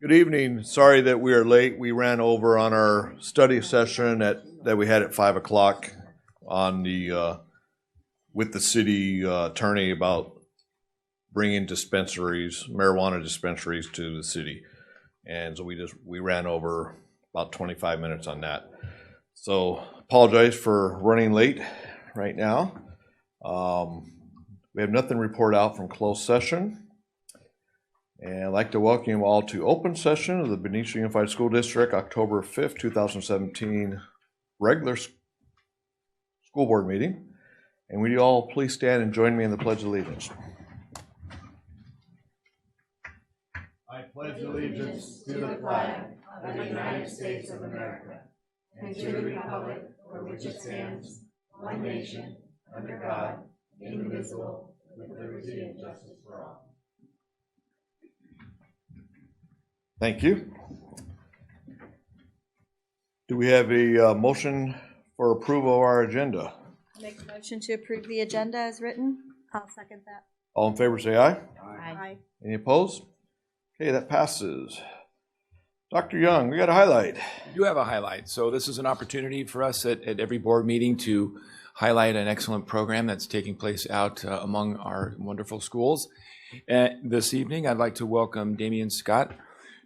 Good evening. Sorry that we are late. We ran over on our study session that we had at 5 o'clock on the with the city attorney about bringing marijuana dispensaries to the city, and so we ran over about 25 minutes on that. So apologize for running late right now. We have nothing to report out from closed session. And I'd like to welcome you all to open session of the Benicia Unified School District, October 5th, 2017 regular school board meeting. And will you all please stand and join me in the Pledge of Allegiance. I pledge allegiance to the flag of the United States of America and to the republic for which it stands, one nation, under God, indivisible, with liberty and justice for all. Thank you. Do we have a motion for approval of our agenda? Make a motion to approve the agenda as written. I'll second that. All in favor say aye. Aye. Any opposed? Okay, that passes. Dr. Young, we got a highlight. We do have a highlight. So this is an opportunity for us at every board meeting to highlight an excellent program that's taking place out among our wonderful schools. This evening, I'd like to welcome Damian Scott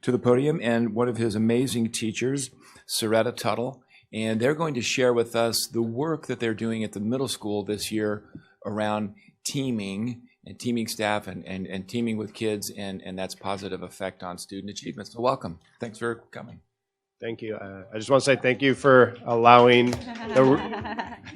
to the podium and one of his amazing teachers, Soretta Tuttle, and they're going to share with us the work that they're doing at the middle school this year around teaming and teaming staff and teaming with kids and that's positive effect on student achievement. So welcome. Thanks for coming. Thank you. I just want to say thank you for allowing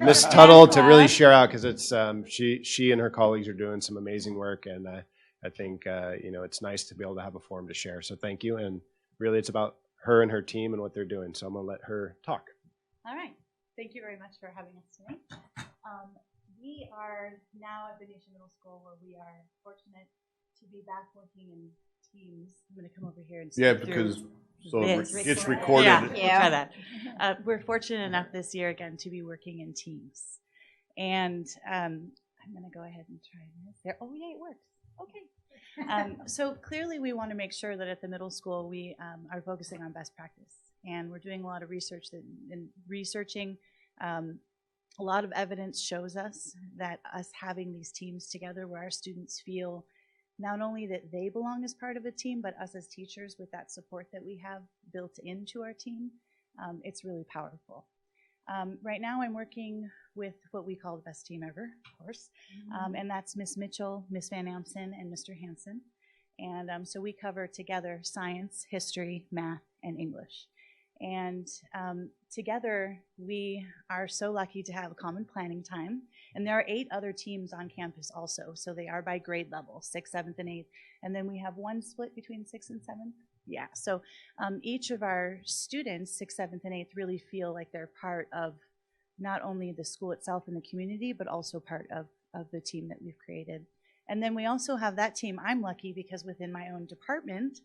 Miss Tuttle to really share out, because it's she and her colleagues are doing some amazing work, and I think it's nice to be able to have a forum to share. So thank you, and really it's about her and her team and what they're doing. So I'm going to let her talk. All right. Thank you very much for having us tonight. We are now at Benicia Middle School, where we are fortunate to be back working in teams. I'm going to come over here and Because so it's it's recorded. Yeah. Try that. We're fortunate enough this year again to be working in teams, and I'm going to go ahead and try this. There. Oh yeah, it works. Okay. So clearly we want to make sure that at the middle school we are focusing on best practice, and we're doing a lot of research researching. A lot of evidence shows us that us having these teams together where our students feel not only that they belong as part of a team, but us as teachers with that support that we have built into our team, it's really powerful. Right now I'm working with what we call the best team ever, of course, and that's Miss Mitchell, Miss Van Amsen, and Mr. Hansen. And so we cover together science, history, math, and English. And together we are so lucky to have a common planning time. And there are 8 other teams on campus also, so they are by grade level, 6th, 7th, and 8th. And then we have one split between 6th and 7th. Yeah, so each of our students, 6th, 7th, and 8th, really feel like they're part of not only the school itself and the community, but also part of the team that we've created. And then we also have that team. I'm lucky because within my own department,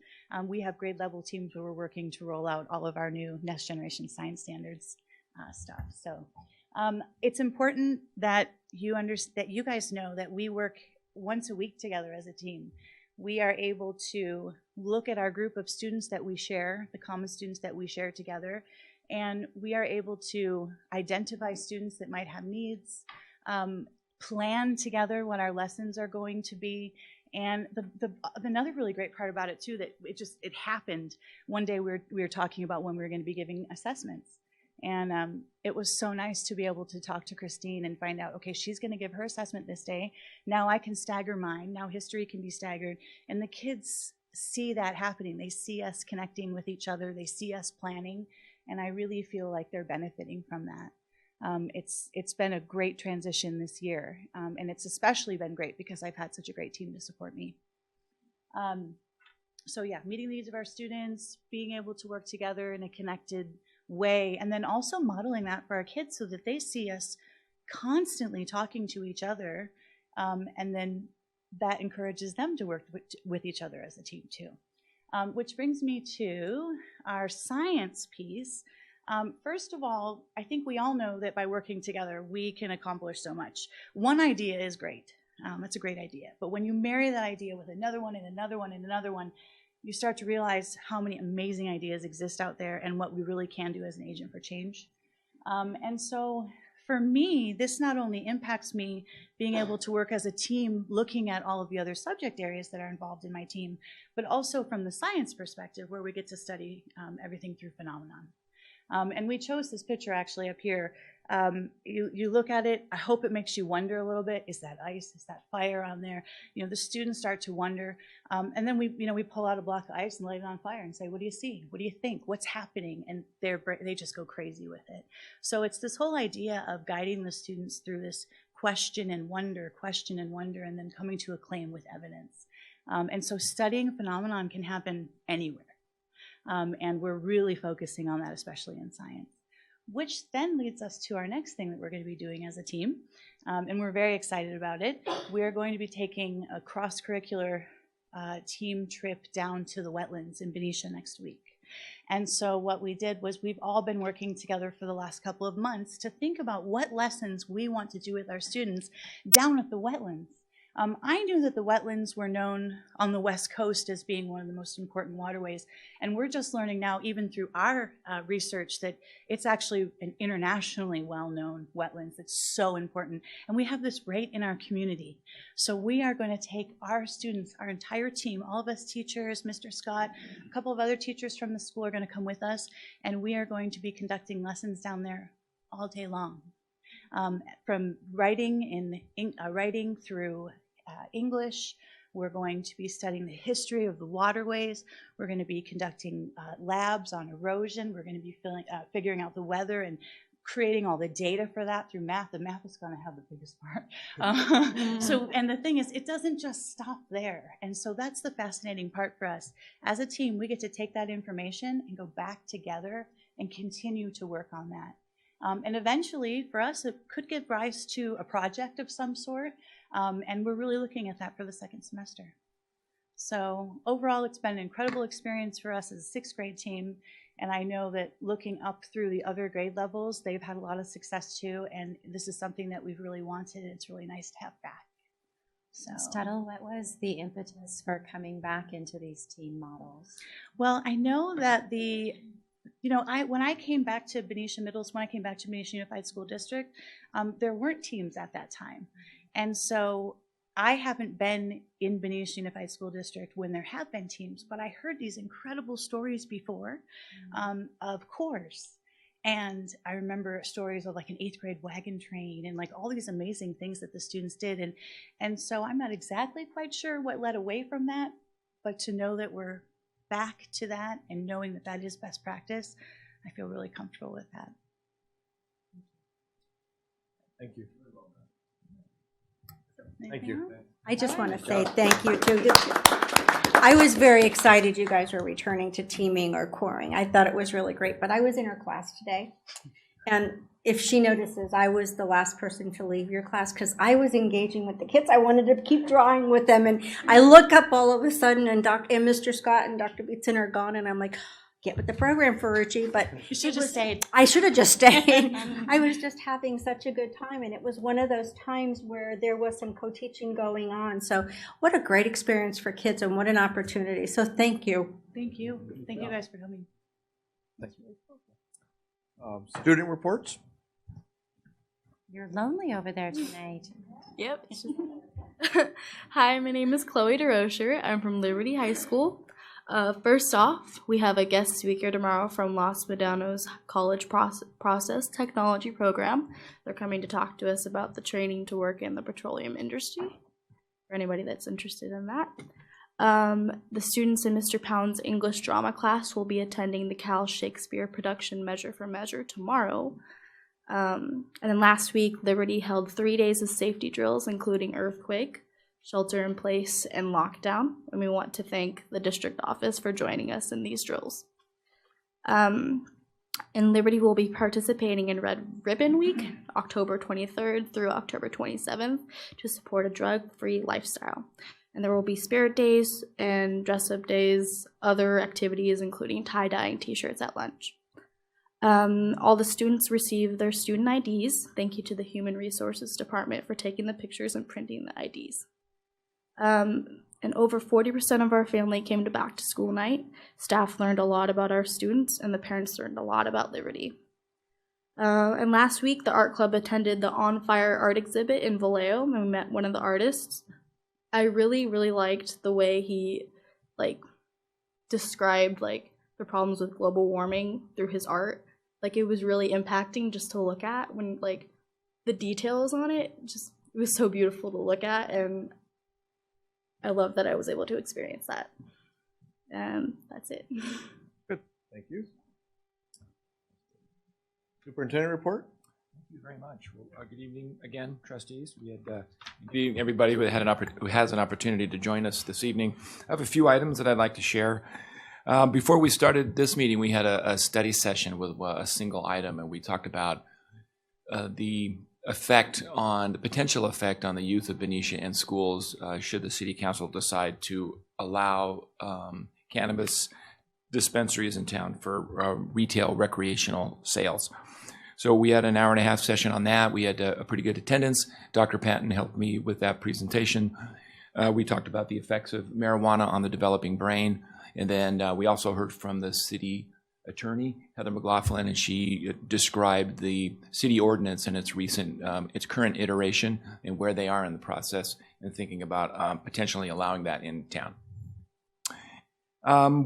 we have grade level teams where we're working to roll out all of our new next generation science standards stuff. So it's important that you guys know that we work once a week together as a team. We are able to look at our group of students that we share, the common students that we share together, and we are able to identify students that might have needs, plan together what our lessons are going to be. And another really great part about it too, that it happened one day. We were talking about when we were going to be giving assessments, and it was so nice to be able to talk to Christine and find out, okay, she's going to give her assessment this day. Now I can stagger mine. Now history can be staggered, and the kids see that happening. They see us connecting with each other. They see us planning, and I really feel like they're benefiting from that. It's been a great transition this year, and it's especially been great because I've had such a great team to support me. So yeah, meeting the needs of our students, being able to work together in a connected way, and then also modeling that for our kids so that they see us constantly talking to each other, and then that encourages them to work with each other as a team too. Which brings me to our science piece. First of all, I think we all know that by working together, we can accomplish so much. One idea is great. It's a great idea. But when you marry that idea with another one and another one and another one, you start to realize how many amazing ideas exist out there and what we really can do as an agent for change. And so for me, this not only impacts me being able to work as a team looking at all of the other subject areas that are involved in my team, but also from the science perspective where we get to study everything through phenomenon. And we chose this picture actually up here. You look at it, I hope it makes you wonder a little bit. Is that ice? Is that fire on there? You know, the students start to wonder. And then we pull out a block of ice and light it on fire and say, what do you see? What do you think? What's happening? And they just go crazy with it. So it's this whole idea of guiding the students through this question and wonder, and then coming to a claim with evidence. And so studying phenomenon can happen anywhere. And we're really focusing on that, especially in science. Which then leads us to our next thing that we're going to be doing as a team, and we're very excited about it. We're going to be taking a cross-curricular team trip down to the wetlands in Benicia next week. And so what we did was we've all been working together for the last couple of months to think about what lessons we want to do with our students down at the wetlands. I knew that the wetlands were known on the West Coast as being one of the most important waterways, and we're just learning now, even through our research, that it's actually an internationally well-known wetlands that's so important, and we have this right in our community. So we are going to take our students, our entire team, all of us teachers, Mr. Scott, a couple of other teachers from the school are going to come with us, and we are going to be conducting lessons down there all day long. From writing through English, we're going to be studying the history of the waterways. We're going to be conducting labs on erosion. We're going to be figuring out the weather and creating all the data for that through math. The math is going to have the biggest part. And the thing is, it doesn't just stop there. And so that's the fascinating part for us. As a team, we get to take that information and go back together and continue to work on that. And eventually, for us, it could give rise to a project of some sort, and we're really looking at that for the second semester. So overall, it's been an incredible experience for us as a sixth grade team, and I know that looking up through the other grade levels, they've had a lot of success too, and this is something that we've really wanted, and it's really nice to have back. So, Ms. Tuttle, what was the impetus for coming back into these team models? Well, I know that when I came back to Benicia Unified School District, there weren't teams at that time. And so I haven't been in Benicia Unified School District when there have been teams, but I heard these incredible stories before of corps. And I remember stories of like an 8th grade wagon train and like all these amazing things that the students did. And so I'm not exactly quite sure what led away from that, but to know that we're back to that and knowing that that is best practice, I feel really comfortable with that. Thank you. Thank you. I just want to say thank you to I was very excited you guys were returning to teaming or coring. I thought it was really great, but I was in her class today. And if she notices, I was the last person to leave your class because I was engaging with the kids. I wanted to keep drawing with them. And I look up all of a sudden and Mr. Scott and Dr. Beatson are gone. And I'm like, get with the program, Ferrucci. But You should have just stayed. I should have just stayed. I was just having such a good time. And it was one of those times where there was some co-teaching going on. So what a great experience for kids and what an opportunity. So thank you. Thank you. Thank you guys for coming. Student reports? You're lonely over there tonight. Yep. Hi, my name is Chloe DeRocher. I'm from Liberty High School. First off, we have a guest speaker tomorrow from Los Medanos College Process Technology Program. They're coming to talk to us about the training to work in the petroleum industry, for anybody that's interested in that. The students in Mr. Pound's English drama class will be attending the Cal Shakespeare production Measure for Measure tomorrow. And then last week, Liberty held 3 days of safety drills, including earthquake, shelter in place, and lockdown. And we want to thank the district office for joining us in these drills. And Liberty will be participating in Red Ribbon Week, October 23rd through October 27th, to support a drug-free lifestyle. And there will be spirit days and dress-up days, other activities, including tie-dyeing t-shirts at lunch. All the students receive their student IDs. Thank you to the Human Resources Department for taking the pictures and printing the IDs. and over 40% of our family came to back to school night. Staff learned a lot about our students, and the parents learned a lot about Liberty. And last week, the art club attended the On Fire art exhibit in Vallejo, and we met one of the artists. I really, really liked the way he described the problems with global warming through his art. It was really impacting just to look at when the details on it. It was so beautiful to look at, and I love that I was able to experience that. That's it. Good, thank you. Superintendent report? Thank you very much. Well, good evening again, trustees. We had good evening, everybody who has an opportunity to join us this evening. I have a few items that I'd like to share. Before we started this meeting, we had a study session with a single item, and we talked about the potential effect on the youth of Benicia and schools should the city council decide to allow cannabis dispensaries in town for retail recreational sales. So we had an hour and a half session on that. We had a pretty good attendance. Dr. Patton helped me with that presentation. We talked about the effects of marijuana on the developing brain. And then we also heard from the city attorney, Heather McLaughlin, and she described the city ordinance and its current iteration and where they are in the process and thinking about potentially allowing that in town.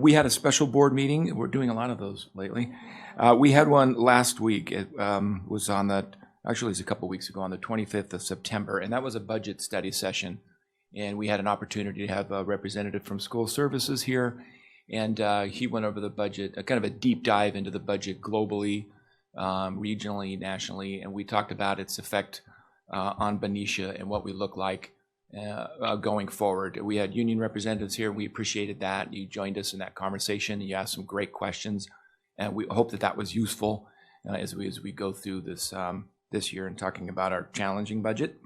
We had a special board meeting. We're doing a lot of those lately. We had one last week. It was actually it was a couple weeks ago on the 25th of September, and that was a budget study session. And we had an opportunity to have a representative from school services here, and he went over the budget, kind of a deep dive into the budget globally, regionally, nationally, and we talked about its effect on Benicia and what we look like going forward. We had union representatives here. We appreciated that. You joined us in that conversation. You asked some great questions, and we hope that was useful as we go through this year and talking about our challenging budget.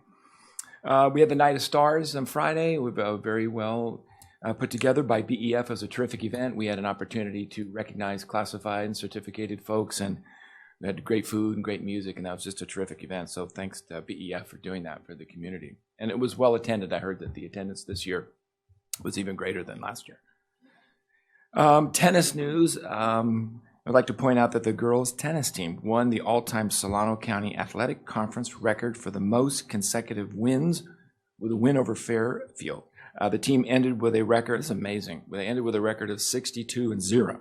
We had the Night of Stars on Friday. We've very well put together by BEF as a terrific event. We had an opportunity to recognize classified and certificated folks, and we had great food and great music, and that was just a terrific event. So thanks to BEF for doing that for the community. And it was well attended. I heard that the attendance this year was even greater than last year. Tennis news. I'd like to point out that the girls' tennis team won the all-time Solano County Athletic Conference record for the most consecutive wins with a win over Fairfield. The team ended with a record, it's amazing, they ended with a record of 62-0.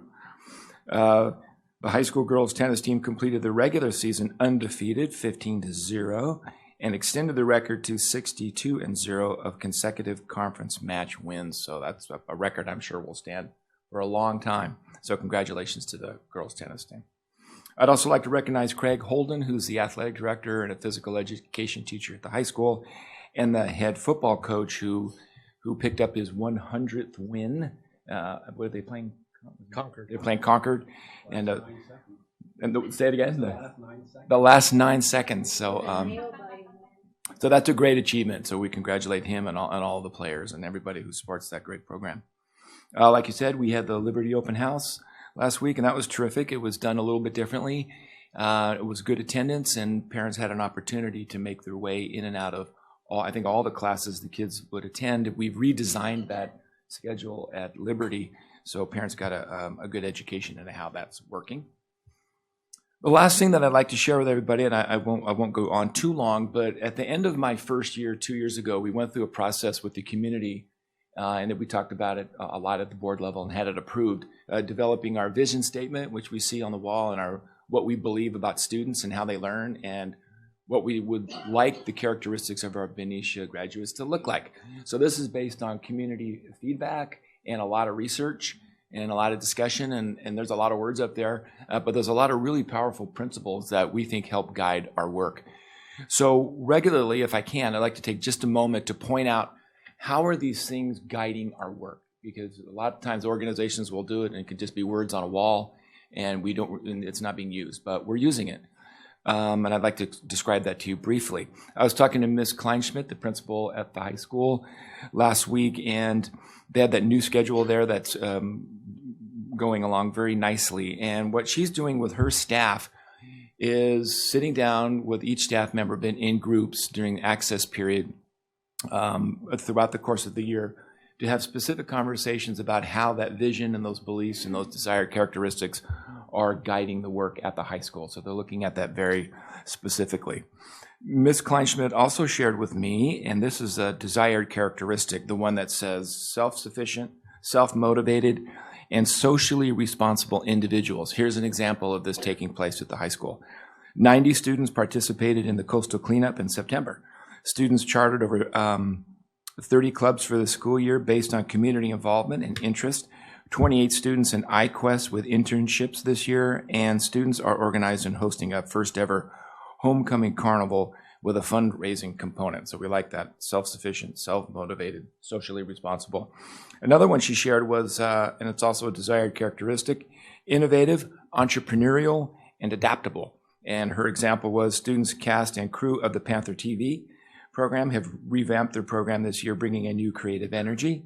The high school girls' tennis team completed the regular season undefeated, 15-0, and extended the record to 62-0 of consecutive conference match wins. So that's a record I'm sure will stand for a long time. So congratulations to the girls' tennis team. I'd also like to recognize Craig Holden, who's the athletic director and a physical education teacher at the high school, and the head football coach who picked up his 100th win. What are they playing? Concord. They're playing Concord. And say it again? The last 9 seconds. So that's a great achievement. So we congratulate him and all the players and everybody who supports that great program. Like you said, we had the Liberty Open House last week, and that was terrific. It was done a little bit differently. It was good attendance, and parents had an opportunity to make their way in and out of all the classes the kids would attend. We've redesigned that schedule at Liberty, so parents got a good education into how that's working. The last thing that I'd like to share with everybody, and I won't go on too long, but at the end of my first year, 2 years ago, we went through a process with the community, and that we talked about it a lot at the board level and had it approved, developing our vision statement, which we see on the wall, and what we believe about students and how they learn, and what we would like the characteristics of our Benicia graduates to look like. So this is based on community feedback and a lot of research and a lot of discussion, and there's a lot of words up there, but there's a lot of really powerful principles that we think help guide our work. So regularly, if I can, I'd like to take just a moment to point out how are these things guiding our work? Because a lot of times organizations will do it and it could just be words on a wall and it's not being used, but we're using it. And I'd like to describe that to you briefly. I was talking to Ms. Kleinschmidt, the principal at the high school last week, and they had that new schedule there that's going along very nicely. And what she's doing with her staff is sitting down with each staff member, been in groups during the access period, throughout the course of the year, to have specific conversations about how that vision and those beliefs and those desired characteristics are guiding the work at the high school. So they're looking at that very specifically. Ms. Kleinschmidt also shared with me, and this is a desired characteristic, the one that says self-sufficient, self-motivated, and socially responsible individuals. Here's an example of this taking place at the high school. 90 students participated in the coastal cleanup in September. Students chartered over 30 clubs for the school year based on community involvement and interest. 28 students in iQuest with internships this year, and students are organized and hosting a first ever homecoming carnival with a fundraising component. So we like that, self-sufficient, self-motivated, socially responsible. Another one she shared was, and it's also a desired characteristic, innovative, entrepreneurial, and adaptable. And her example was students, cast, and crew of the Panther TV program have revamped their program this year, bringing a new creative energy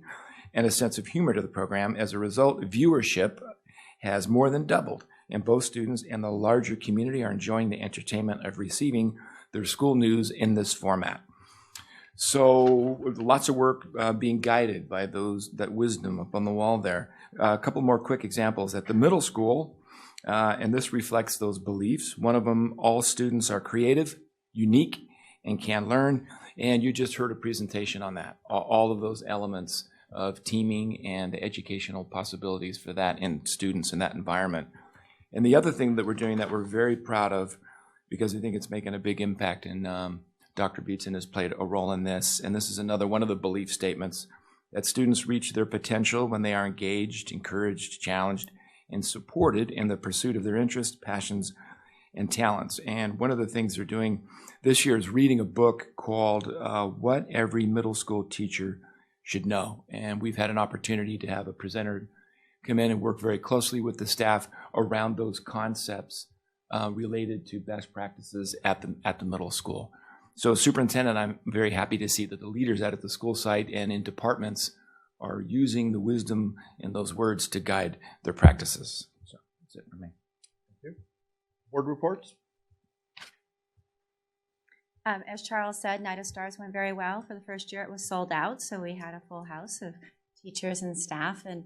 and a sense of humor to the program. As a result, viewership has more than doubled, and both students and the larger community are enjoying the entertainment of receiving their school news in this format. So lots of work being guided by that wisdom up on the wall there. A couple more quick examples. At the middle school, and this reflects those beliefs. One of them, all students are creative, unique, and can learn. And you just heard a presentation on that, all of those elements of teaming and the educational possibilities for that in students in that environment. And the other thing that we're doing that we're very proud of, because I think it's making a big impact, and Dr. Beatson has played a role in this, and this is another one of the belief statements, that students reach their potential when they are engaged, encouraged, challenged, and supported in the pursuit of their interests, passions, and talents. And one of the things they're doing this year is reading a book called What Every Middle School Teacher Should Know. And we've had an opportunity to have a presenter come in and work very closely with the staff around those concepts related to best practices at the middle school. So superintendent, I'm very happy to see that the leaders out at the school site and in departments are using the wisdom in those words to guide their practices. So that's it for me. Thank you. Board reports? As Charles said, Night of Stars went very well. For the first year, it was sold out, so we had a full house of teachers and staff and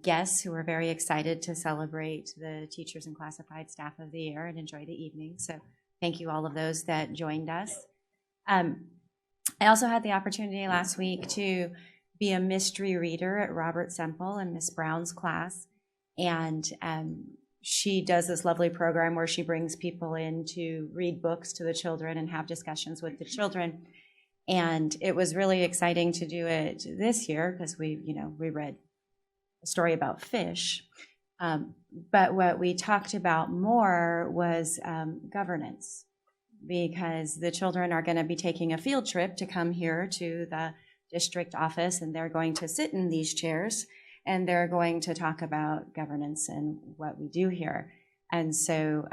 guests who were very excited to celebrate the Teachers and Classified Staff of the Year and enjoy the evening. So thank you all of those that joined us. I also had the opportunity last week to be a mystery reader at Robert Semple and Miss Brown's class. And she does this lovely program where she brings people in to read books to the children and have discussions with the children. And it was really exciting to do it this year because we read a story about fish. But what we talked about more was governance, because the children are going to be taking a field trip to come here to the district office, and they're going to sit in these chairs, and they're going to talk about governance and what we do here. And so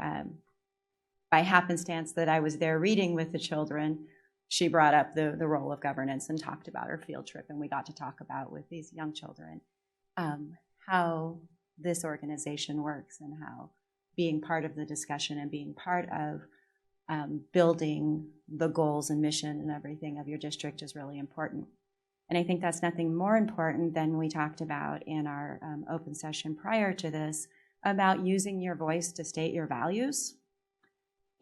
by happenstance that I was there reading with the children, she brought up the role of governance and talked about her field trip, and we got to talk about with these young children how this organization works and how being part of the discussion and being part of building the goals and mission and everything of your district is really important. And I think that's nothing more important than we talked about in our open session prior to this about using your voice to state your values.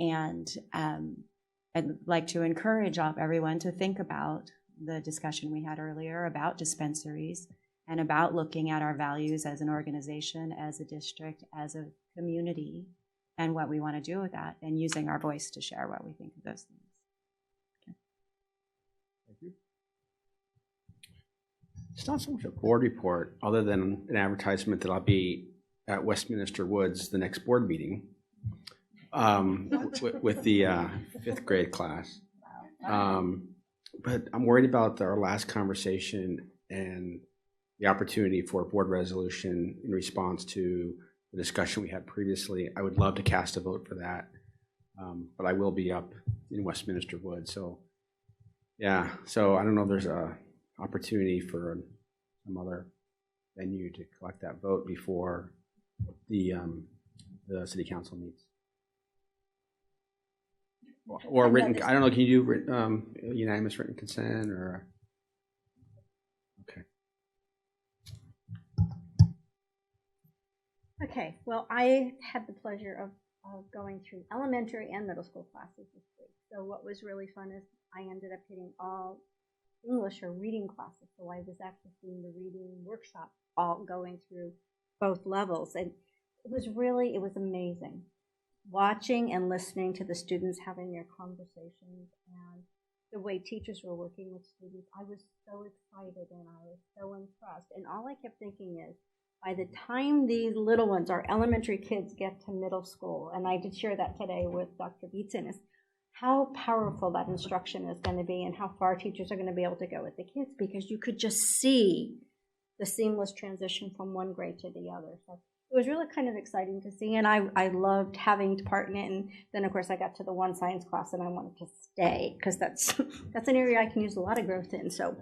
And I'd like to encourage everyone to think about the discussion we had earlier about dispensaries and about looking at our values as an organization, as a district, as a community, and what we want to do with that, and using our voice to share what we think of those things. Okay. Thank you. It's not so much a board report, other than an advertisement that I'll be at Westminster Woods, the next board meeting, with the 5th grade class. But I'm worried about our last conversation and the opportunity for a board resolution in response to the discussion we had previously. I would love to cast a vote for that, but I will be up in Westminster Woods. So, yeah. So I don't know if there's a opportunity for some other venue to collect that vote before the city council meets. Or written, I don't know, can you do unanimous written consent or? Okay. Okay, well, I had the pleasure of going through elementary and middle school classes this week. So what was really fun is I ended up hitting all English or reading classes. So I was actually seeing the reading workshop all going through both levels. And it was amazing watching and listening to the students having their conversations and the way teachers were working with students. I was so excited and I was so impressed. And all I kept thinking is, by the time these little ones, our elementary kids, get to middle school, and I did share that today with Dr. Beatson, is how powerful that instruction is going to be and how far teachers are going to be able to go with the kids, because you could just see the seamless transition from one grade to the other. So it was really kind of exciting to see, and I loved having to part in it. And then, of course, I got to the one science class, and I wanted to stay because that's an area I can use a lot of growth in. So,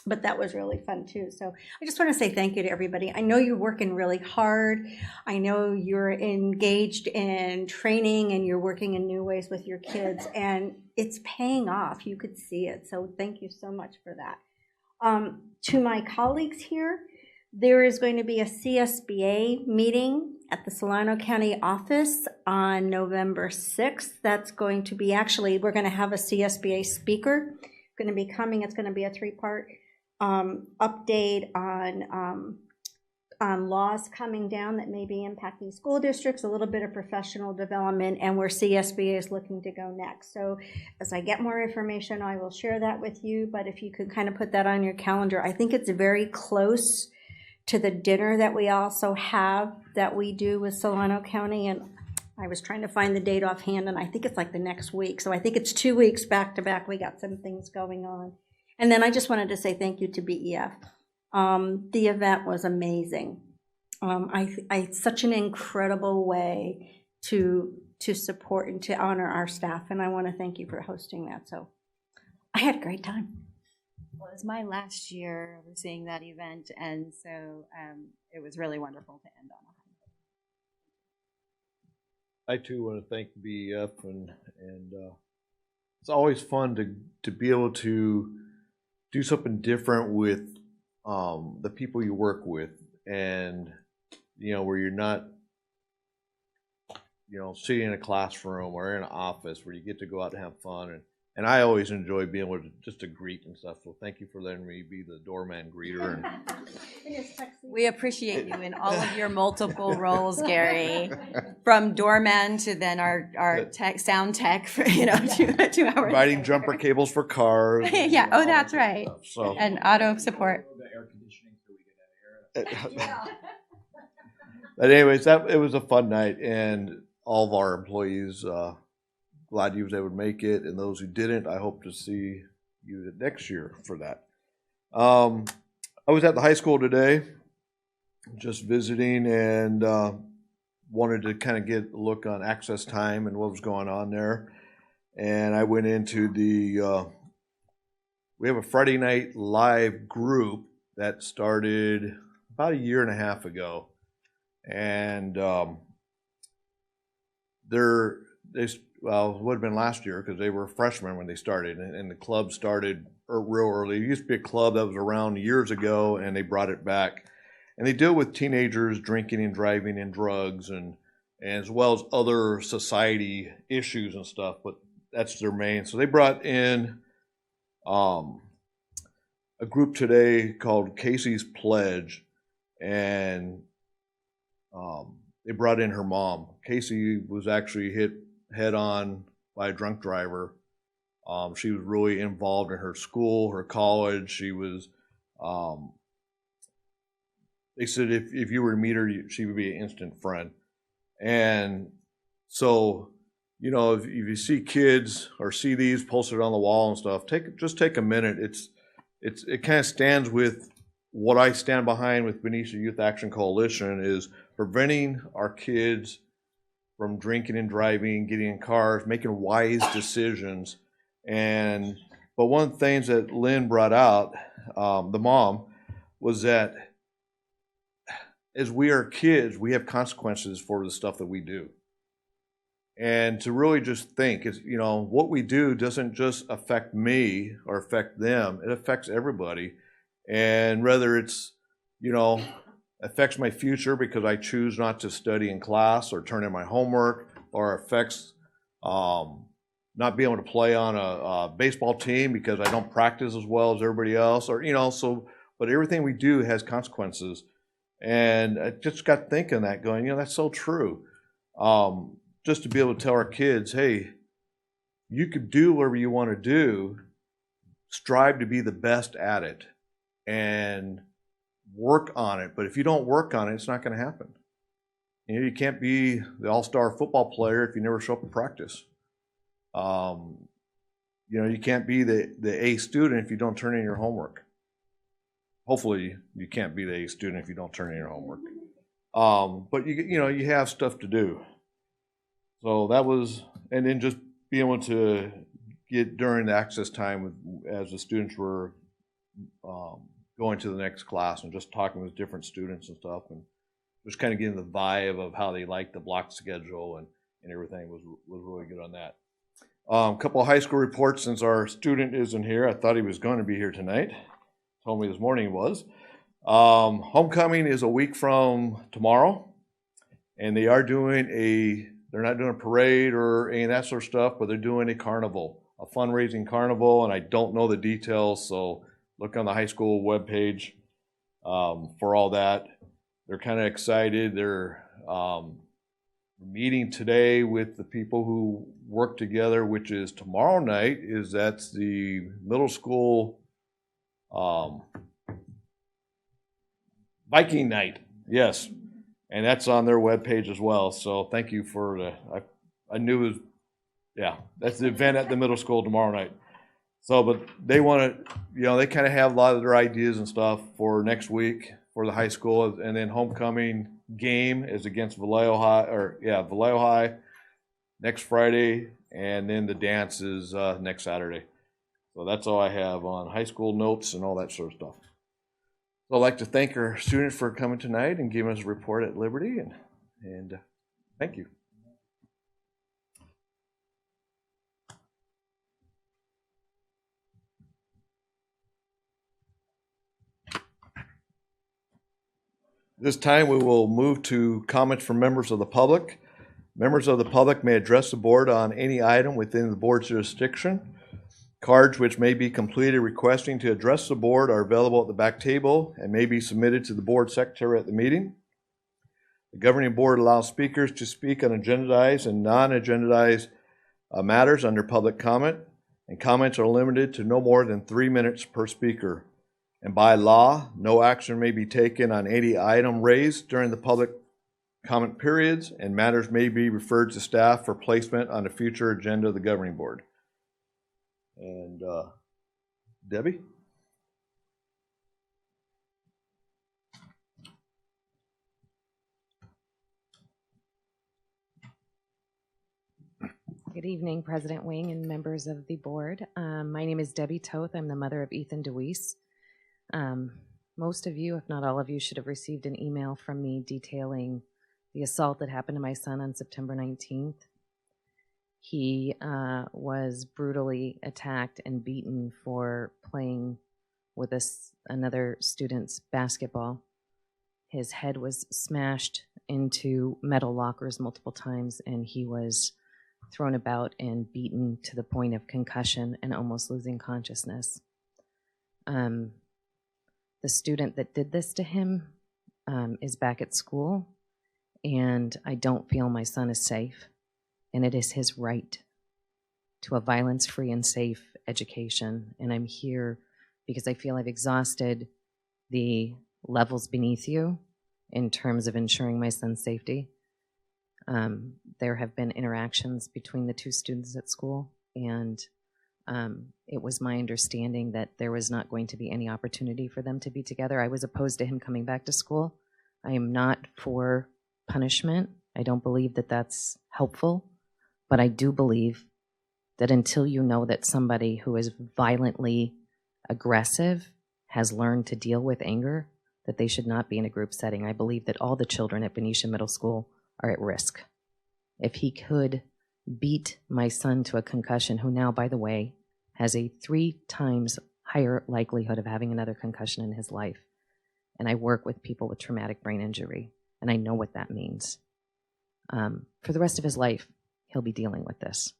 but that was really fun too. So I just want to say thank you to everybody. I know you're working really hard. I know you're engaged in training and you're working in new ways with your kids, and it's paying off. You could see it. So thank you so much for that. To my colleagues here, there is going to be a CSBA meeting at the Solano County office on November 6th. That's going to be, actually, we're going to have a CSBA speaker going to be coming. It's going to be a 3-part update on laws coming down that may be impacting school districts, a little bit of professional development, and where CSBA is looking to go next. So as I get more information, I will share that with you, but if you could kind of put that on your calendar. I think it's very close to the dinner that we also have that we do with Solano County, and I was trying to find the date offhand, and I think it's like the next week. So I think it's 2 weeks back to back. We got some things going on. And then I just wanted to say thank you to BEF. The event was amazing. Such an incredible way to support and to honor our staff, and I want to thank you for hosting that. So I had a great time. Well, it was my last year overseeing that event, and so it was really wonderful to end on a high. I too want to thank BEF, and it's always fun to be able to do something different with the people you work with, and where you're not sitting in a classroom or in an office, where you get to go out and have fun, and I always enjoy being able to greet and stuff. So thank you for letting me be the doorman greeter. We appreciate you in all of your multiple roles, Gary, from doorman to then our tech, sound tech for 2 hours. Providing jumper cables for cars. Yeah. Oh, that's right. So. And auto support. But anyways, it was a fun night, and all of our employees, glad you was able to make it, and those who didn't, I hope to see you next year for that. I was at the high school today, just visiting, and wanted to kind of get a look on access time and what was going on there. And I went into we have a Friday night live group that started about 1.5 years ago. And it would have been last year because they were freshmen when they started, and the club started real early. It used to be a club that was around years ago, and they brought it back. And they deal with teenagers drinking and driving and drugs, and as well as other society issues and stuff, but that's their main. So they brought in a group today called Casey's Pledge, and they brought in her mom. Casey was actually hit head on by a drunk driver. She was really involved in her school, her college. She was, they said if you were to meet her, she would be an instant friend. And so, if you see kids or see these posted on the wall and stuff, just take a minute. It kind of stands with what I stand behind with Benicia Youth Action Coalition, is preventing our kids from drinking and driving, getting in cars, making wise decisions. But one of the things that Lynn brought out, the mom, was that as we are kids, we have consequences for the stuff that we do. And to really just think is, what we do doesn't just affect me or affect them, it affects everybody. And whether it's, affects my future because I choose not to study in class or turn in my homework, or affects not being able to play on a baseball team because I don't practice as well as everybody else, or, you know, so, but everything we do has consequences. And I just got thinking that, going, you know, that's so true. Just to be able to tell our kids, hey, you could do whatever you want to do, strive to be the best at it, and work on it. But if you don't work on it, it's not going to happen. You know, you can't be the all-star football player if you never show up to practice. You know, you can't be the A student if you don't turn in your homework. Hopefully, you can't be the A student if you don't turn in your homework. But you know, you have stuff to do. So that was, and then just being able to get during the access time as the students were going to the next class, and just talking with different students and stuff, and just kind of getting the vibe of how they like the block schedule and everything was really good on that. A couple of high school reports, since our student isn't here. I thought he was going to be here tonight. Told me this morning he was. Homecoming is a week from tomorrow, and they are doing they're not doing a parade or any of that sort of stuff, but they're doing a carnival, a fundraising carnival, and I don't know the details, so look on the high school webpage for all that. They're kind of excited. They're meeting today with the people who work together, which is tomorrow night. That's the middle school Viking night. Yes, and that's on their webpage as well. So thank you for I knew it was, yeah, that's the event at the middle school tomorrow night. So, but they want to, you know, they kind of have a lot of their ideas and stuff for next week for the high school, and then homecoming game is against Vallejo High next Friday, and then the dance is next Saturday. So that's all I have on high school notes and all that sort of stuff. So I'd like to thank our students for coming tonight and giving us a report at Liberty, and thank you. This time we will move to comments from members of the public. Members of the public may address the board on any item within the board's jurisdiction. Cards which may be completed requesting to address the board are available at the back table and may be submitted to the board secretary at the meeting. The governing board allows speakers to speak on agendized and non-agendized matters under public comment, and comments are limited to no more than 3 minutes per speaker. And by law, no action may be taken on any item raised during the public comment periods, and matters may be referred to staff for placement on a future agenda of the governing board. And Debbie? Good evening, President Wing and members of the board. My name is Debbie Toth. I'm the mother of Ethan DeWeese. Most of you, if not all of you, should have received an email from me detailing the assault that happened to my son on September 19th. He was brutally attacked and beaten for playing with another student's basketball. His head was smashed into metal lockers multiple times, and he was thrown about and beaten to the point of concussion and almost losing consciousness. The student that did this to him is back at school, and I don't feel my son is safe, and it is his right to a violence-free and safe education. And I'm here because I feel I've exhausted the levels beneath you in terms of ensuring my son's safety. There have been interactions between the two students at school, and it was my understanding that there was not going to be any opportunity for them to be together. I was opposed to him coming back to school. I am not for punishment. I don't believe that that's helpful, but I do believe that until you know that somebody who is violently aggressive has learned to deal with anger, that they should not be in a group setting. I believe that all the children at Benicia Middle School are at risk. If he could beat my son to a concussion, who now, by the way, has a 3 times higher likelihood of having another concussion in his life, and I work with people with traumatic brain injury, and I know what that means. For the rest of his life, he'll be dealing with this.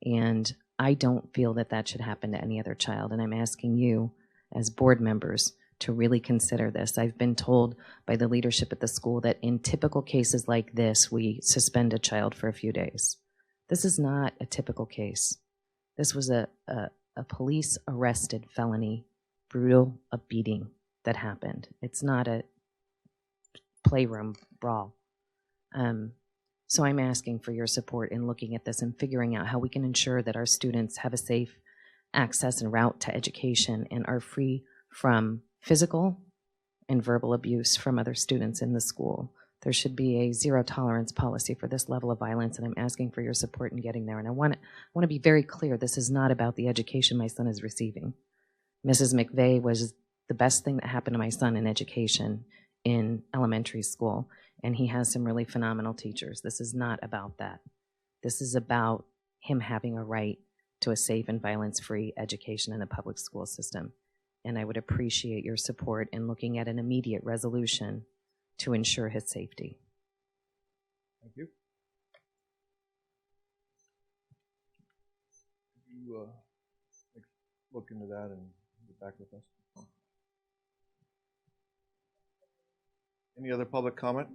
And I don't feel that that should happen to any other child, and I'm asking you as board members to really consider this. I've been told by the leadership at the school that in typical cases like this, we suspend a child for a few days. This is not a typical case. This was a police arrested felony, brutal, a beating that happened. It's not a playroom brawl. So I'm asking for your support in looking at this and figuring out how we can ensure that our students have a safe access and route to education and are free from physical and verbal abuse from other students in the school. There should be a zero tolerance policy for this level of violence, and I'm asking for your support in getting there. And I want to be very clear, this is not about the education my son is receiving. Mrs. McVeigh was the best thing that happened to my son in education in elementary school, and he has some really phenomenal teachers. This is not about that. This is about him having a right to a safe and violence-free education in the public school system. And I would appreciate your support in looking at an immediate resolution to ensure his safety. Thank you. You look into that and get back with us. Any other public comment?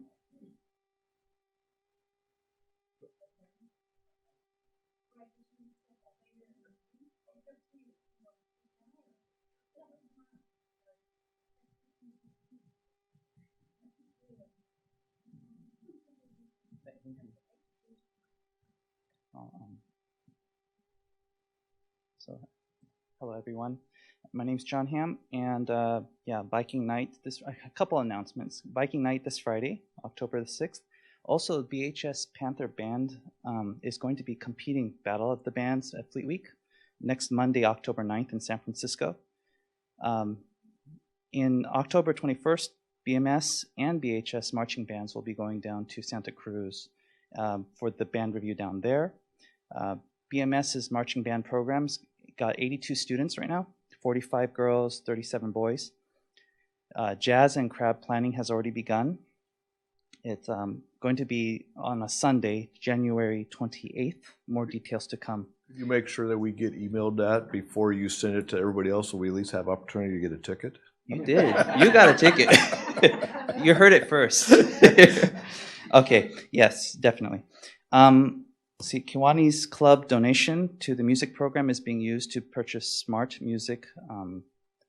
So, hello everyone. My name's John Hamm, and yeah, biking night. A couple announcements. Biking night this Friday, October the 6th. Also, BHS Panther Band is going to be competing Battle of the Bands at Fleet Week next Monday, October 9th in San Francisco. In October 21st, BMS and BHS marching bands will be going down to Santa Cruz for the band review down there. BMS's marching band programs got 82 students right now, 45 girls, 37 boys. Jazz and crab planning has already begun. It's going to be on a Sunday, January 28th. More details to come. Could you make sure that we get emailed that before you send it to everybody else so we at least have opportunity to get a ticket? You did. You got a ticket. You heard it first. Okay, yes, definitely. See, Kiwani's club donation to the music program is being used to purchase smart music,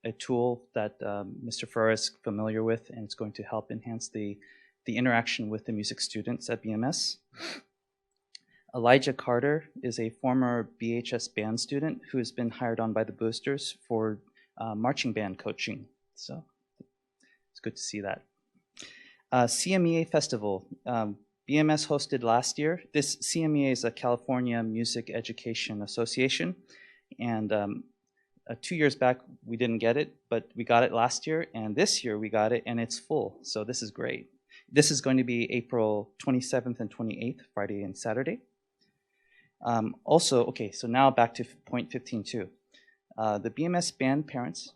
a tool that Mr. Ferrer is familiar with, and it's going to help enhance the interaction with the music students at BMS. Elijah Carter is a former BHS band student who has been hired on by the boosters for marching band coaching. So it's good to see that. CMEA Festival. BMS hosted last year. This CMEA is a California Music Education Association, and 2 years back we didn't get it, but we got it last year, and this year we got it, and it's full, so this is great. This is going to be April 27th and 28th, Friday and Saturday. Also, okay, so now back to point 15.2. The BMS band parents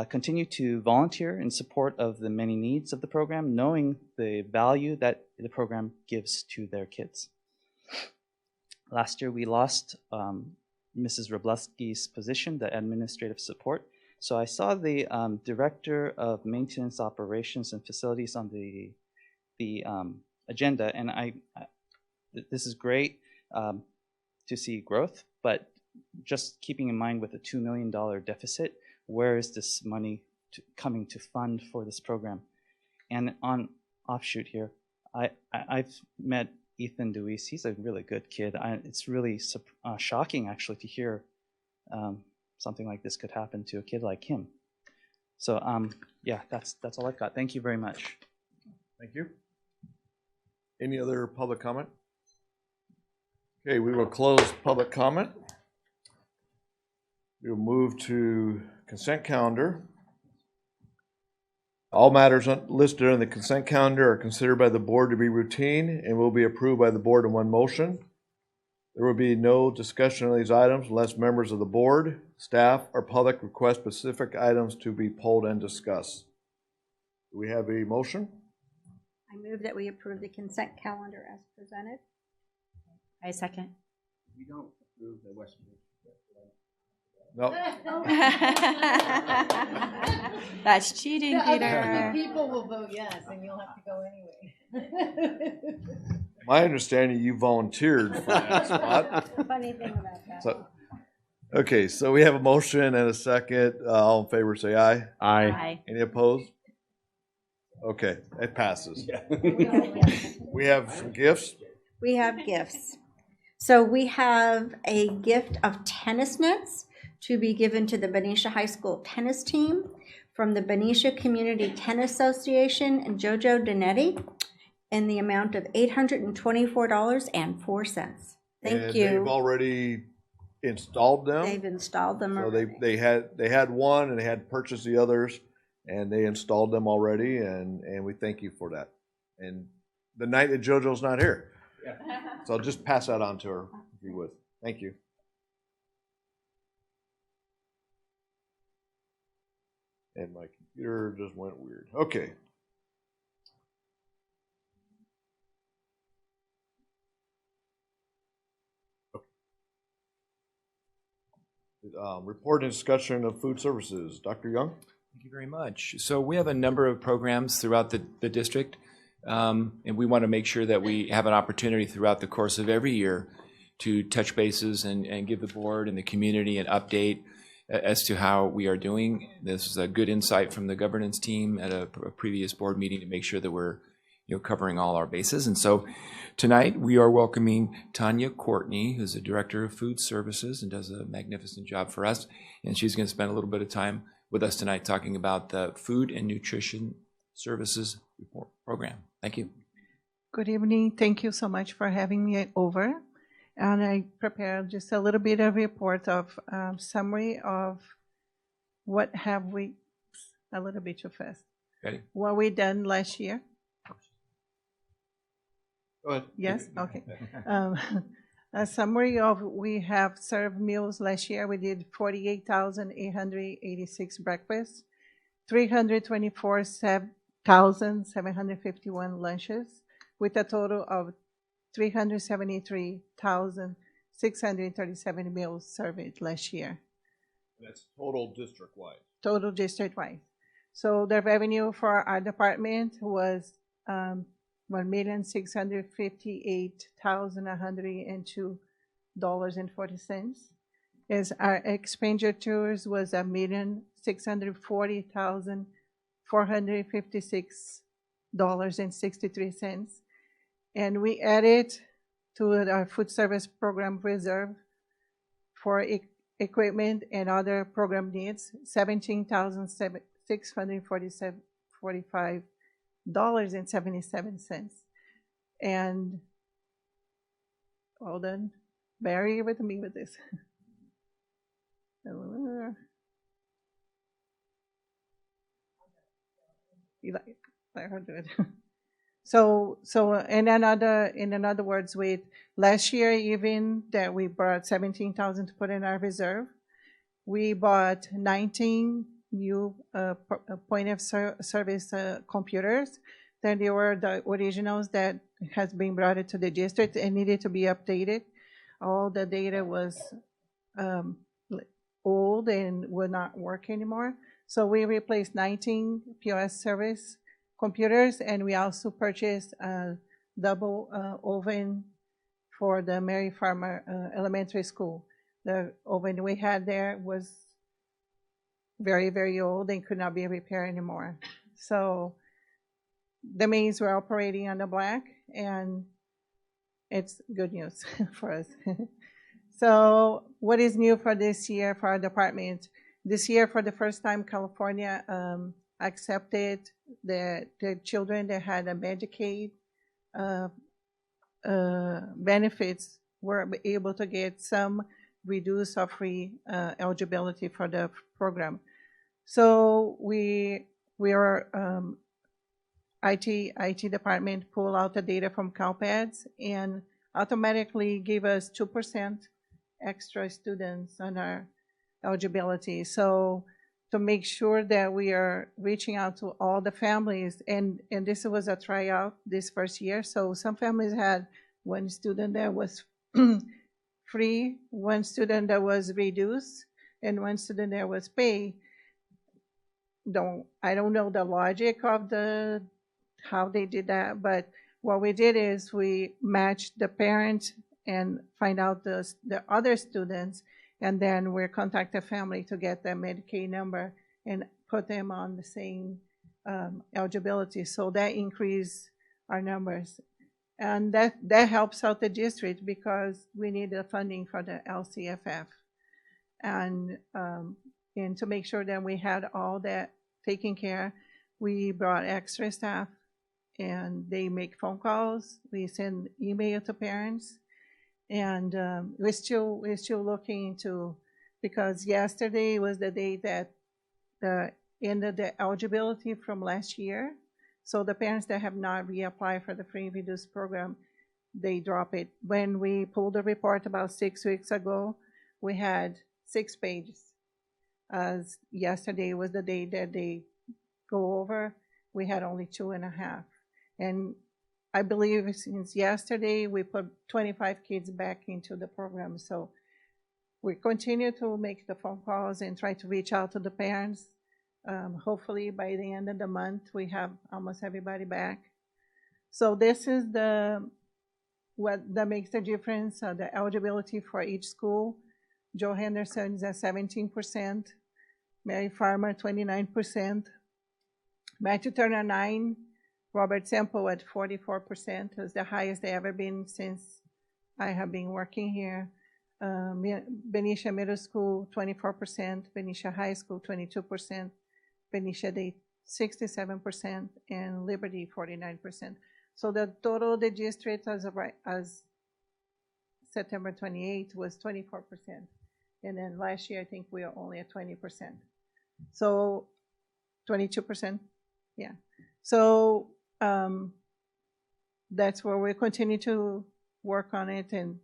continue to volunteer in support of the many needs of the program, knowing the value that the program gives to their kids. Last year, we lost Mrs. Robleski's position, the administrative support. So I saw the Director of Maintenance Operations and Facilities on the agenda, and this is great to see growth, but just keeping in mind with a $2 million deficit, where is this money coming to fund for this program? And on offshoot here, I've met Ethan Deweese. He's a really good kid. It's really shocking actually to hear something like this could happen to a kid like him. So yeah, that's all I've got. Thank you very much. Thank you. Any other public comment? Okay, we will close public comment. We will move to consent calendar. All matters listed on the consent calendar are considered by the board to be routine and will be approved by the board in one motion. There will be no discussion on these items unless members of the board, staff, or public request specific items to be polled and discussed. Do we have a motion? I move that we approve the consent calendar as presented. I second. We don't approve the West. No. That's cheating, Peter. People will vote yes, and you'll have to go anyway. My understanding, you volunteered for that spot. Funny thing about that. So, okay, so we have a motion and a second. All in favor, say aye. Aye. Any opposed? Okay, it passes. We have some gifts. We have gifts. So we have a gift of tennis nets to be given to the Benicia High School tennis team from the Benicia Community Tennis Association and Jojo Donetti in the amount of $824.04. Thank And you. they've already installed them. They've installed them So already. they had one and they had purchased the others, and they installed them already, and we thank you for that. And the night that JoJo's not here. So I'll just pass that on to her, if you would. Thank you. And my computer just went weird. Okay. Report and discussion of food services. Dr. Young? Thank you very much. So we have a number of programs throughout the district, and we want to make sure that we have an opportunity throughout the course of every year to touch bases and give the board and the community an update as to how we are doing. This is a good insight from the governance team at a previous board meeting to make sure that we're covering all our bases. And so tonight we are welcoming Tanya Courtney, who's the Director of Food Services and does a magnificent job for us. And she's going to spend a little bit of time with us tonight talking about the Food and Nutrition Services Report Program. Thank you. Good evening. Thank you so much for having me over. And I prepared just a little bit of report of summary of what have we, a little bit too fast. Ready? What we done last year. Go ahead. Yes, okay. A summary of we have served meals last year. We did 48,886 breakfasts, 324,751 lunches, with a total of 373,637 meals served last year. That's total district-wide. Total district-wide. So the revenue for our department was $1,658,102.40. As our expenditures was $1,640,456.63. And we added to our food service program reserve for equipment and other program needs, $17,645.77. And hold on, bear with me with this. Let her do it. So in other words, with last year, even that we brought 17,000 to put in our reserve, we bought 19 new point of service computers. Then they were the originals that has been brought into the district and needed to be updated. All the data was old and would not work anymore. So we replaced 19 POS service computers, and we also purchased a double oven for the Mary Farmar Elementary School. The oven we had there was very, very old and could not be repaired anymore. So that means we're operating on the black, and it's good news for us. So what is new for this year for our department? This year, for the first time, California accepted the children that had a Medicaid benefits were able to get some reduced or free eligibility for the program. So we are IT department pull out the data from CalPads and automatically give us 2% extra students on our eligibility. So to make sure that we are reaching out to all the families. And this was a tryout this first year. So some families had one student that was free, one student that was reduced, and one student that was paid. I don't know the logic of how they did that, but what we did is we matched the parent and find out the other students, and then we contact the family to get their Medicaid number and put them on the same eligibility. So that increased our numbers. And that helps out the district because we need the funding for the LCFF. And to make sure that we had all that taken care, we brought extra staff and they make phone calls. We send email to parents. And we're still looking into, because yesterday was the day that ended the eligibility from last year. So the parents that have not reapplied for the free and reduced program, they drop it. When we pulled the report about 6 weeks ago, we had 6 pages. As yesterday was the day that they go over, we had only 2.5. And I believe since yesterday, we put 25 kids back into the program. So we continue to make the phone calls and try to reach out to the parents. Hopefully by the end of the month, we have almost everybody back. So this is what that makes the difference, the eligibility for each school. Joe Henderson is at 17%, Mary Farmar 29%, Matthew Turner 9%, Robert Semple at 44%, is the highest they ever been since I have been working here. Benicia Middle School 24%, Benicia High School 22%, Benicia Day 67%, and Liberty 49%. So the total of the district as September 28th was 24%. And then last year, I think we were only at 20%. So 22%, yeah. So that's where we continue to work on it and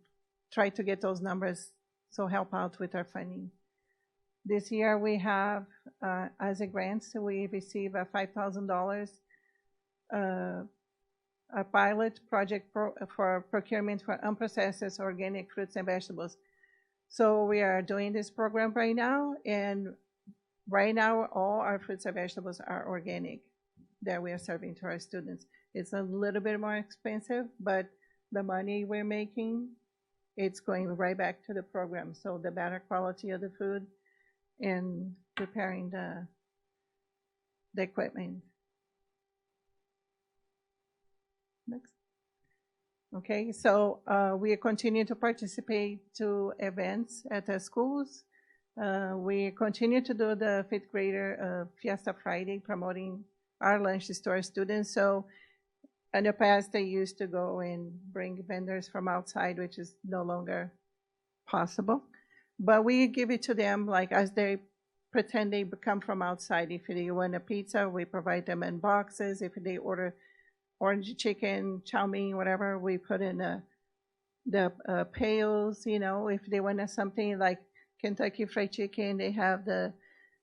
try to get those numbers, so help out with our funding. This year we have, as a grant, so we receive a $5,000 a pilot project for procurement for unprocessed organic fruits and vegetables. So we are doing this program right now, and right now all our fruits and vegetables are organic that we are serving to our students. It's a little bit more expensive, but the money we're making, it's going right back to the program. So the better quality of the food and preparing the equipment. Next. Okay, so we continue to participate to events at the schools. We continue to do the 5th grader Fiesta Friday, promoting our lunches to our students. So in the past, they used to go and bring vendors from outside, which is no longer possible. But we give it to them like as they pretend they come from outside. If they want a pizza, we provide them in boxes. If they order orange chicken, chow mein, whatever, we put in the pails. You know, if they want something like Kentucky Fried Chicken, they have the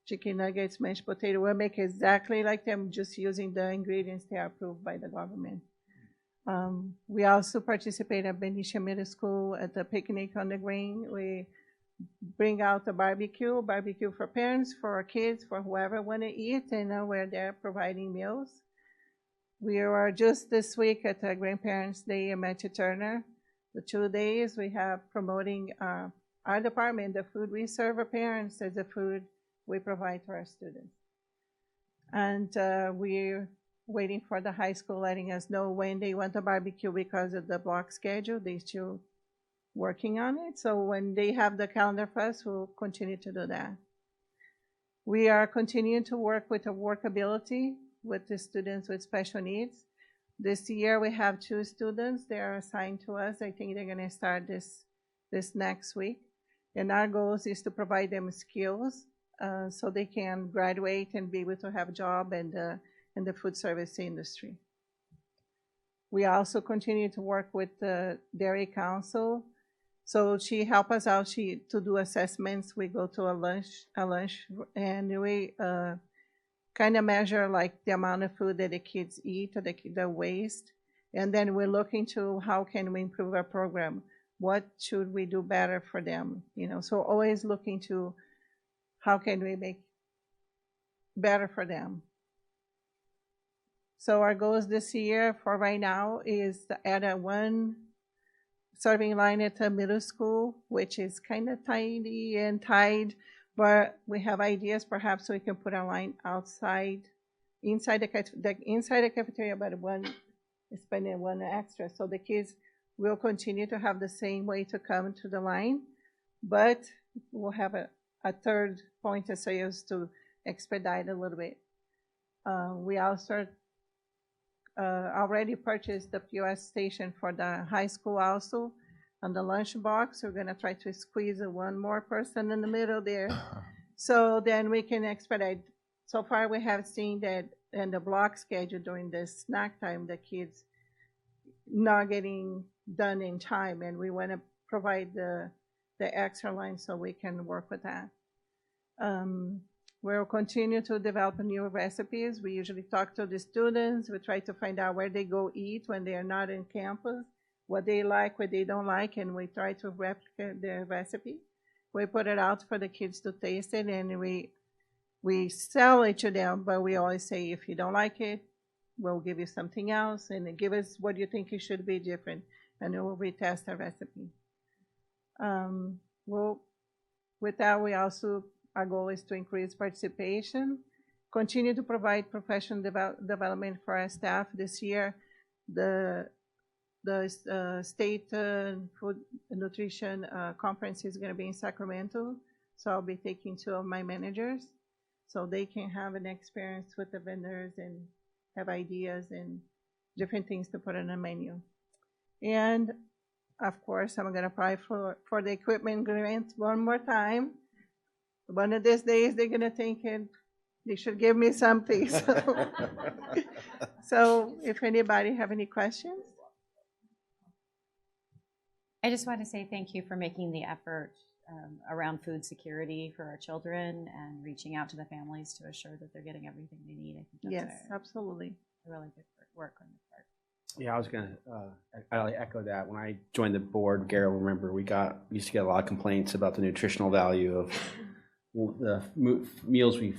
chicken nuggets, mashed potato. We'll make exactly like them, just using the ingredients they are approved by the government. We also participate at Benicia Middle School at the picnic on the green. We bring out the barbecue for parents, for our kids, for whoever want to eat, and we're there providing meals. We are just this week at the Grandparents' Day at Matthew Turner. The 2 days we have promoting our department, the food we serve our parents as the food we provide to our students. And we're waiting for the high school letting us know when they want the barbecue because of the block schedule. They're still working on it. So when they have the calendar for us, we'll continue to do that. We are continuing to work with the workability with the students with special needs. This year we have 2 students. They are assigned to us. I think they're going to start this next week. And our goal is to provide them skills so they can graduate and be able to have a job in the food service industry. We also continue to work with the Dairy Council So she helped us out. To do assessments. We go to a lunch, and we kind of measure like the amount of food that the kids eat or the waste, and then we look into how can we improve our program. What should we do better for them? So always looking to how can we make better for them. So our goals this year for right now is to add one serving line at the middle school, which is kind of tiny and tight, but we have ideas perhaps we can put a line inside the cafeteria, but spending one extra. So the kids will continue to have the same way to come to the line, but we'll have a third point of sales to expedite a little bit. We also already purchased the POS station for the high school also. On the lunch box, we're going to try to squeeze one more person in the middle there. So then we can expedite. So far we have seen that in the block schedule during the snack time, the kids not getting done in time, and we want to provide the extra line so we can work with that. We'll continue to develop new recipes. We usually talk to the students. We try to find out where they go eat when they are not in campus, what they like, what they don't like, and we try to replicate their recipe. We put it out for the kids to taste it, and we sell it to them, but we always say, if you don't like it, we'll give you something else, and give us what you think it should be different, and then we'll retest the recipe. With that, our goal is to increase participation, continue to provide professional development for our staff. This year, the state food and nutrition conference is going to be in Sacramento, so I'll be taking 2 of my managers so they can have an experience with the vendors and have ideas and different things to put on the menu. And of course, I'm going to apply for the equipment grant one more time. One of these days, they're going to think they should give me something. So if anybody have any questions? I just want to say thank you for making the effort around food security for our children and reaching out to the families to assure that they're getting everything they need. I think that's Yes, absolutely. a really good work on the part. Yeah, I was gonna echo that. When I joined the board, Gary will remember we used to get a lot of complaints about the nutritional value of the meals we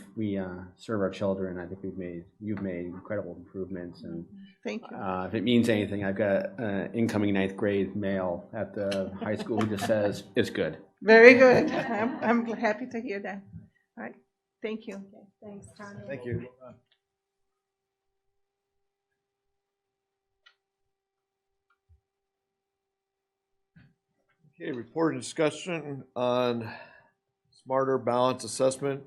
serve our children. I think you've made incredible improvements, and thank you. If it means anything, I've got an incoming 9th grade male at the high school who just says it's good. Very good. I'm happy to hear that. All right, thank you. Okay, thanks, Tony. Thank you. Okay, report and discussion on smarter balance assessment.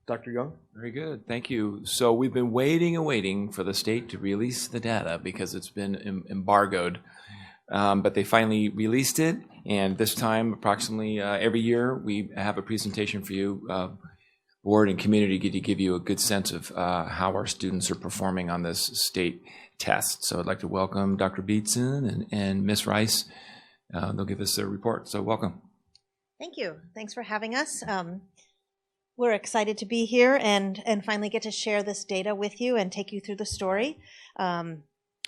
Dr. Young? Very good, thank you. So we've been waiting and waiting for the state to release the data because it's been embargoed. But they finally released it, and this time, approximately every year, we have a presentation for you, board and community, to give you a good sense of how our students are performing on this state test. So I'd like to welcome Dr. Beatson and Ms. Rice. They'll give us their report, so welcome. Thank you. Thanks for having us. We're excited to be here and finally get to share this data with you and take you through the story.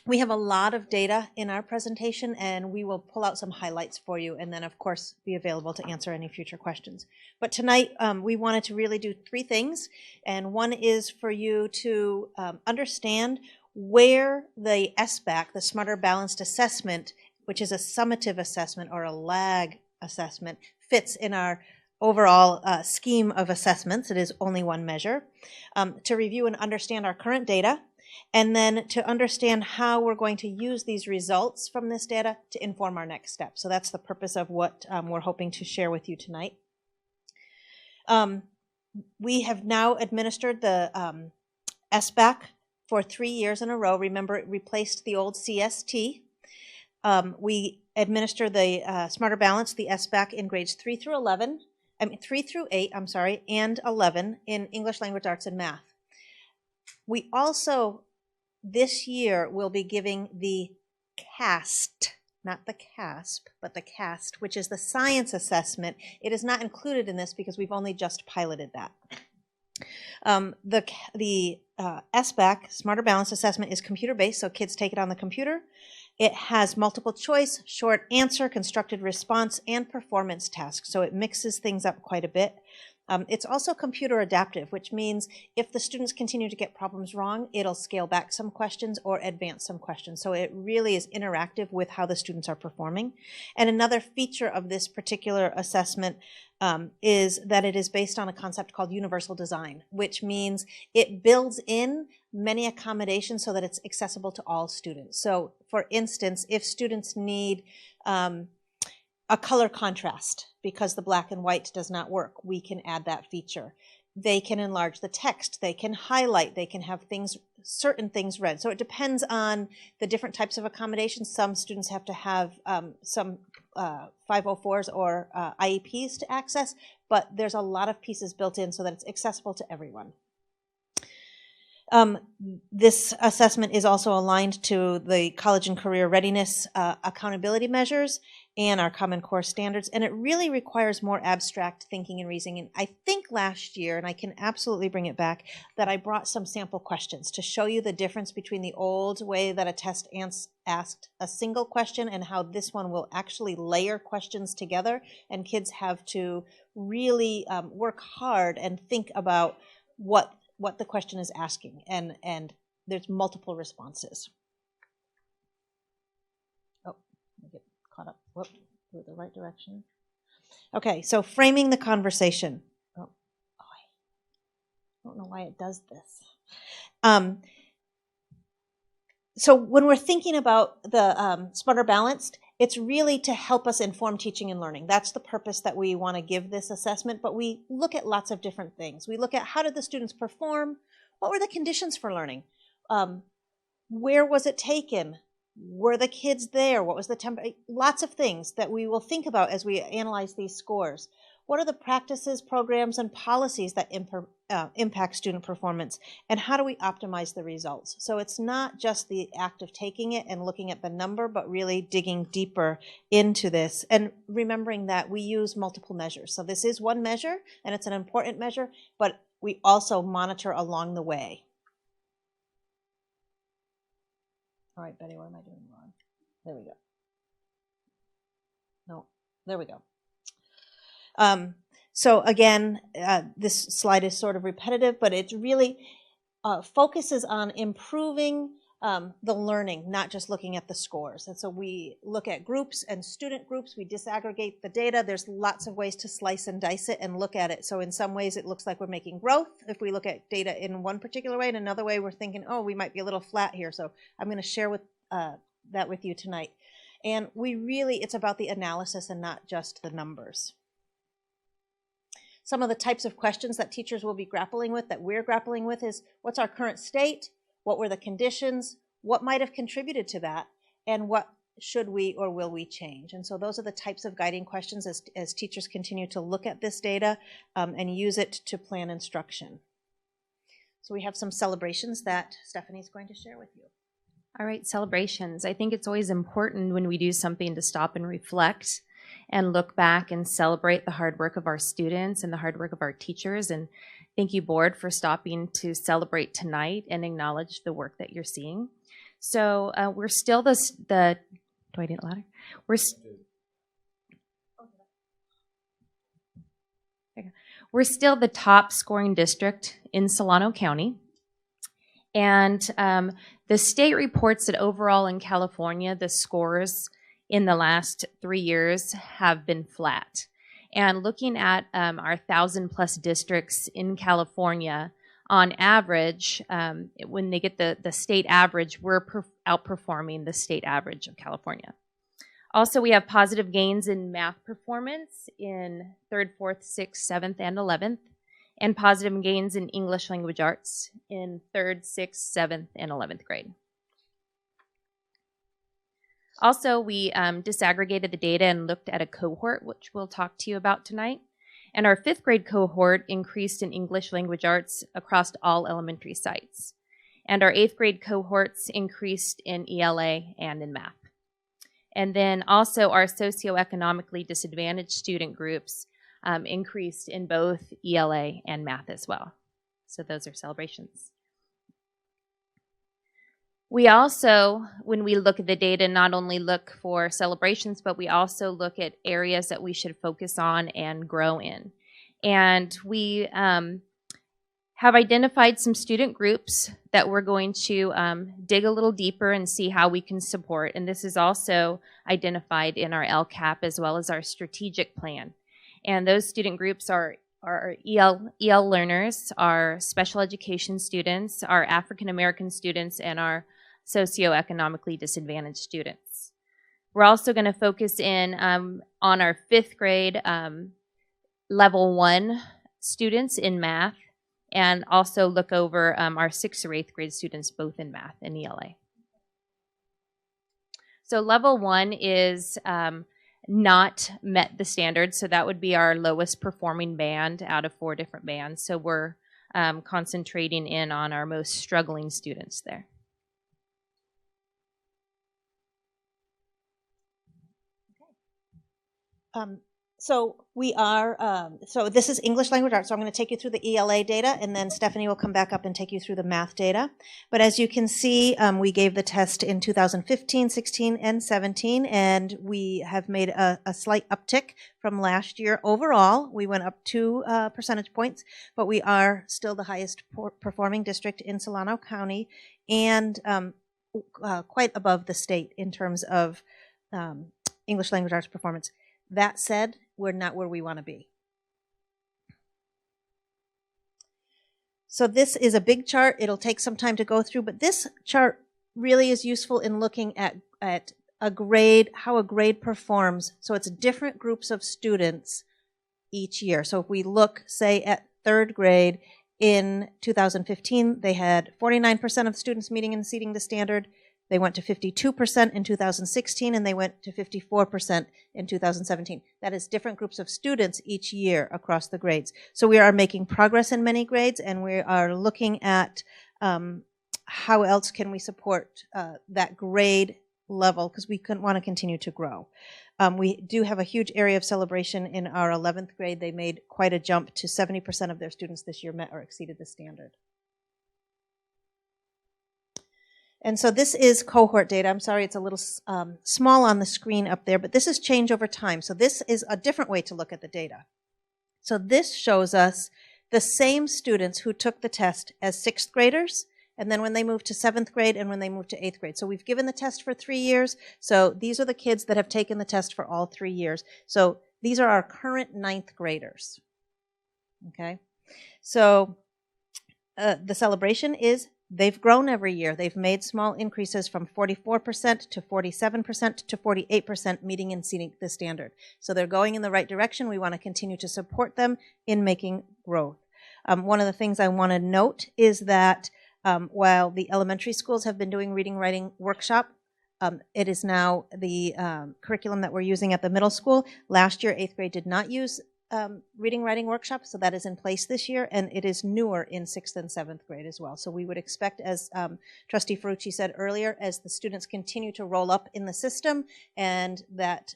We have a lot of data in our presentation, and we will pull out some highlights for you and then, of course, be available to answer any future questions. But tonight, we wanted to really do 3 things, and one is for you to understand where the SBAC, the Smarter Balanced Assessment, which is a summative assessment or a lag assessment, fits in our overall scheme of assessments. It is only one measure. To review and understand our current data, and then to understand how we're going to use these results from this data to inform our next step. So that's the purpose of what we're hoping to share with you tonight. We have now administered the SBAC for 3 years in a row. Remember, it replaced the old CST. We administer the Smarter Balance, the SBAC, in grades 3 through 8, and 11 in English Language Arts and Math. We also, this year, will be giving the CAST not the CASP, but the CAST, which is the science assessment. It is not included in this because we've only just piloted that. The SBAC, Smarter Balanced Assessment, is computer-based, so kids take it on the computer. It has multiple choice, short answer, constructed response, and performance tasks, so it mixes things up quite a bit. It's also computer adaptive, which means if the students continue to get problems wrong, it'll scale back some questions or advance some questions. So it really is interactive with how the students are performing. And another feature of this particular assessment is that it is based on a concept called universal design, which means it builds in many accommodations so that it's accessible to all students. So for instance, if students need a color contrast because the black and white does not work, we can add that feature. They can enlarge the text, they can highlight, they can have certain things read. So it depends on the different types of accommodations. Some students have to have some 504s or IEPs to access, but there's a lot of pieces built in so that it's accessible to everyone. This assessment is also aligned to the college and career readiness accountability measures and our Common Core standards, and it really requires more abstract thinking and reasoning. And I think last year, and I can absolutely bring it back, that I brought some sample questions to show you the difference between the old way that a test asked a single question and how this one will actually layer questions together, and kids have to really work hard and think about what the question is asking, and there's multiple responses. Oh, let me get caught up. Whoop, go the right direction. Okay, so framing the conversation. Oh, I don't know why it does this. So when we're thinking about the Smarter Balanced, it's really to help us inform teaching and learning. That's the purpose that we want to give this assessment, but we look at lots of different things. We look at how did the students perform? What were the conditions for learning? Where was it taken? Were the kids there? What was the temperature? Lots of things that we will think about as we analyze these scores. What are the practices, programs, and policies that impact student performance? And how do we optimize the results? So it's not just the act of taking it and looking at the number, but really digging deeper into this and remembering that we use multiple measures. So this is one measure, and it's an important measure, but we also monitor along the way. All right, Betty, what am I doing wrong? There we go. No, there we go. So again, this slide is sort of repetitive, but it really focuses on improving the learning, not just looking at the scores. And so we look at groups and student groups, we disaggregate the data. There's lots of ways to slice and dice it and look at it. So in some ways it looks like we're making growth if we look at data in one particular way. In another way, we're thinking, oh, we might be a little flat here. So I'm going to share that with you tonight. And it's about the analysis and not just the numbers. Some of the types of questions that teachers will be grappling with, that we're grappling with, is what's our current state? What were the conditions? What might have contributed to that? And what should we or will we change? And so those are the types of guiding questions as teachers continue to look at this data and use it to plan instruction. So we have some celebrations that Stephanie's going to share with you. All right, celebrations. I think it's always important when we do something to stop and reflect and look back and celebrate the hard work of our students and the hard work of our teachers. And thank you, board, for stopping to celebrate tonight and acknowledge the work that you're seeing. So we're still do I need it louder? We're still the top scoring district in Solano County. And the state reports that overall in California, the scores in the last 3 years have been flat. And looking at our 1,000+ districts in California, on average, when they get the state average, we're outperforming the state average of California. Also, we have positive gains in math performance in 3rd, 4th, 6th, 7th, and 11th, and positive gains in English language arts in 3rd, 6th, 7th, and 11th grade. Also, we disaggregated the data and looked at a cohort, which we'll talk to you about tonight. And our 5th grade cohort increased in English language arts across all elementary sites. And our 8th grade cohorts increased in ELA and in math. And then also our socioeconomically disadvantaged student groups increased in both ELA and math as well. So those are celebrations. We also, when we look at the data, not only look for celebrations, but we also look at areas that we should focus on and grow in. And we have identified some student groups that we're going to dig a little deeper and see how we can support. And this is also identified in our LCAP as well as our strategic plan. And those student groups are our EL learners, our special education students, our African American students, and our socioeconomically disadvantaged students. We're also going to focus in on our 5th grade level 1 students in math, and also look over our 6th or 8th grade students both in math and ELA. So level 1 is not met the standard, so that would be our lowest performing band out of 4 different bands. So we're concentrating in on our most struggling students there. So we are, so this is English language arts, so I'm going to take you through the ELA data, and then Stephanie will come back up and take you through the math data. But as you can see, we gave the test in 2015, 16, and 17, and we have made a slight uptick from last year. Overall, we went up 2 percentage points, but we are still the highest performing district in Solano County, and quite above the state in terms of English language arts performance. That said, we're not where we want to be. So this is a big chart. It'll take some time to go through, but this chart really is useful in looking at a grade, how a grade performs. So it's different groups of students each year. So if we look, say, at 3rd grade in 2015, they had 49% of students meeting and exceeding the standard. They went to 52% in 2016, and they went to 54% in 2017. That is different groups of students each year across the grades. So we are making progress in many grades, and we are looking at how else can we support that grade level, because we want to continue to grow. We do have a huge area of celebration in our 11th grade. They made quite a jump to 70% of their students this year met or exceeded the standard. And so this is cohort data. I'm sorry, it's a little small on the screen up there, but this is change over time. So this is a different way to look at the data. So this shows us the same students who took the test as 6th graders, and then when they moved to 7th grade and when they moved to 8th grade. So we've given the test for 3 years. So these are the kids that have taken the test for all 3 years. So these are our current 9th graders. Okay? So the celebration is they've grown every year. They've made small increases from 44% to 47% to 48% meeting and exceeding the standard. So they're going in the right direction. We want to continue to support them in making growth. One of the things I want to note is that while the elementary schools have been doing reading writing workshop, it is now the curriculum that we're using at the middle school. Last year, 8th grade did not use reading writing workshop, so that is in place this year, and it is newer in 6th and 7th grade as well. So we would expect, as Trustee Ferrucci said earlier, as the students continue to roll up in the system and that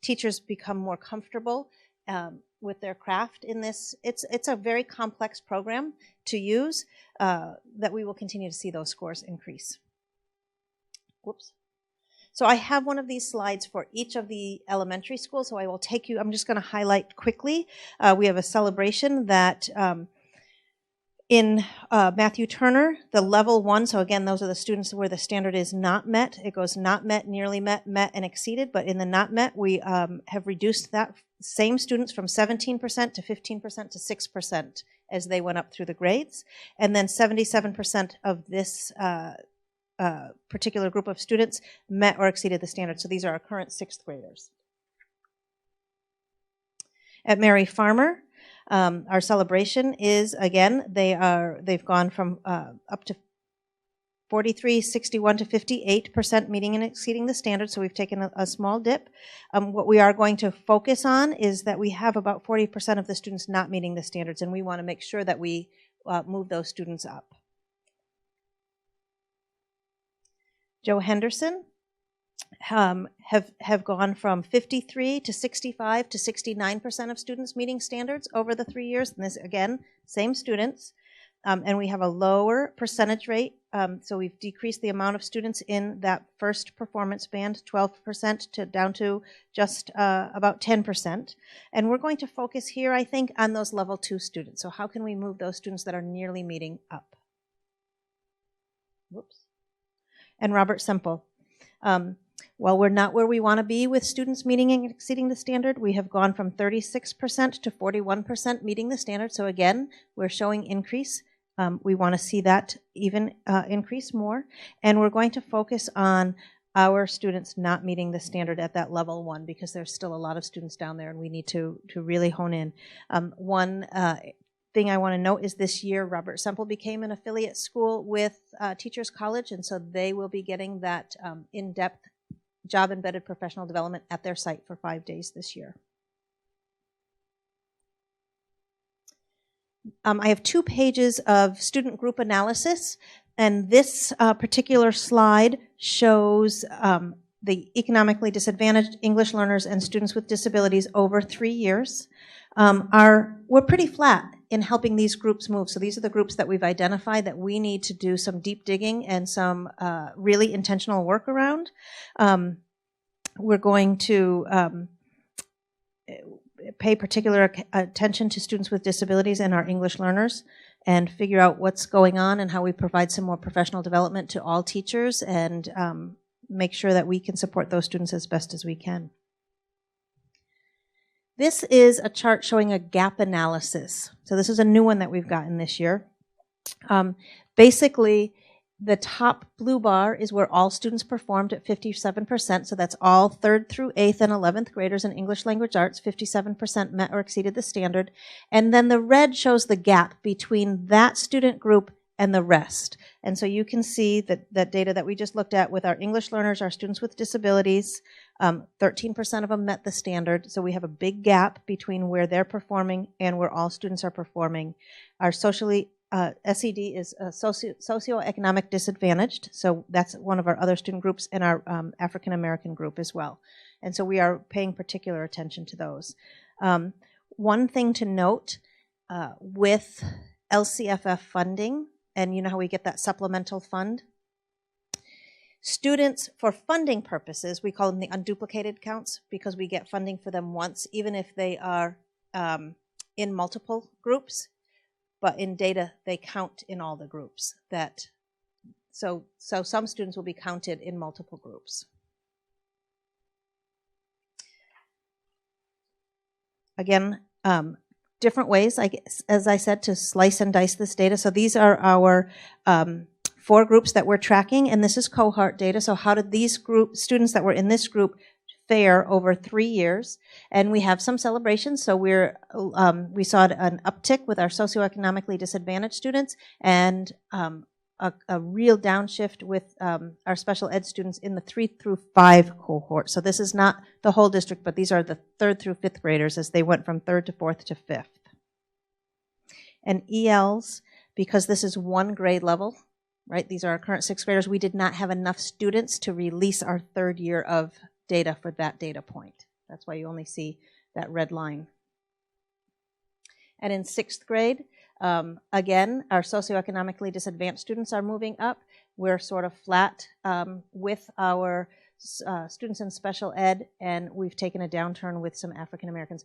teachers become more comfortable with their craft in this, it's a very complex program to use, that we will continue to see those scores increase. Whoops. So I have one of these slides for each of the elementary schools, so I will take you, I'm just going to highlight quickly. We have a celebration that in Matthew Turner, the level 1, so again, those are the students where the standard is not met. It goes not met, nearly met, met, and exceeded, but in the not met, we have reduced that same students from 17% to 15% to 6% as they went up through the grades. And then 77% of this particular group of students met or exceeded the standard. So these are our current 6th graders. At Mary Farmar, our celebration is, again, they've gone from up to 43, 61 to 58% meeting and exceeding the standard, so we've taken a small dip. What we are going to focus on is that we have about 40% of the students not meeting the standards, and we want to make sure that we move those students up. Joe Henderson, have gone from 53 to 65 to 69% of students meeting standards over the 3 years. And this, again, same students. And we have a lower percentage rate. So we've decreased the amount of students in that first performance band, 12% to down to just about 10%. And we're going to focus here, I think, on those level 2 students. So how can we move those students that are nearly meeting up? Whoops. And Robert Semple. While we're not where we want to be with students meeting and exceeding the standard, we have gone from 36% to 41% meeting the standard. So again, we're showing increase. We want to see that even increase more. And we're going to focus on our students not meeting the standard at that level 1 because there's still a lot of students down there and we need to really hone in. One thing I want to note is this year Robert Semple became an affiliate school with Teachers College, and so they will be getting that in-depth job-embedded professional development at their site for 5 days this year. I have 2 pages of student group analysis, and this particular slide shows the economically disadvantaged English learners and students with disabilities over 3 years. We're pretty flat in helping these groups move. So these are the groups that we've identified that we need to do some deep digging and some really intentional work around. We're going to pay particular attention to students with disabilities and our English learners and figure out what's going on and how we provide some more professional development to all teachers and make sure that we can support those students as best as we can. This is a chart showing a gap analysis. So this is a new one that we've gotten this year. Basically, the top blue bar is where all students performed at 57%. So that's all 3rd through 8th and 11th graders in English language arts. 57% met or exceeded the standard. And then the red shows the gap between that student group and the rest. And so you can see that data that we just looked at with our English learners, our students with disabilities, 13% of them met the standard. So we have a big gap between where they're performing and where all students are performing. Our SED is socioeconomic disadvantaged. So that's one of our other student groups, and our African American group as well. And so we are paying particular attention to those. One thing to note with LCFF funding, and you know how we get that supplemental fund? Students, for funding purposes, we call them the unduplicated counts because we get funding for them once, even if they are in multiple groups. But in data, they count in all the groups. So some students will be counted in multiple groups. Again, different ways, as I said, to slice and dice this data. So these are our 4 groups that we're tracking, and this is cohort data. So how did these students that were in this group fare over 3 years? And we have some celebrations. So we saw an uptick with our socioeconomically disadvantaged students, and a real downshift with our special ed students in the 3 through 5 cohort. So this is not the whole district, but these are the 3rd through 5th graders as they went from 3rd to 4th to 5th. And ELs, because this is 1 grade level, right? These are our current 6th graders. We did not have enough students to release our 3rd year of data for that data point. That's why you only see that red line. And in 6th grade, again, our socioeconomically disadvantaged students are moving up. We're sort of flat with our students in special ed, and we've taken a downturn with some African Americans.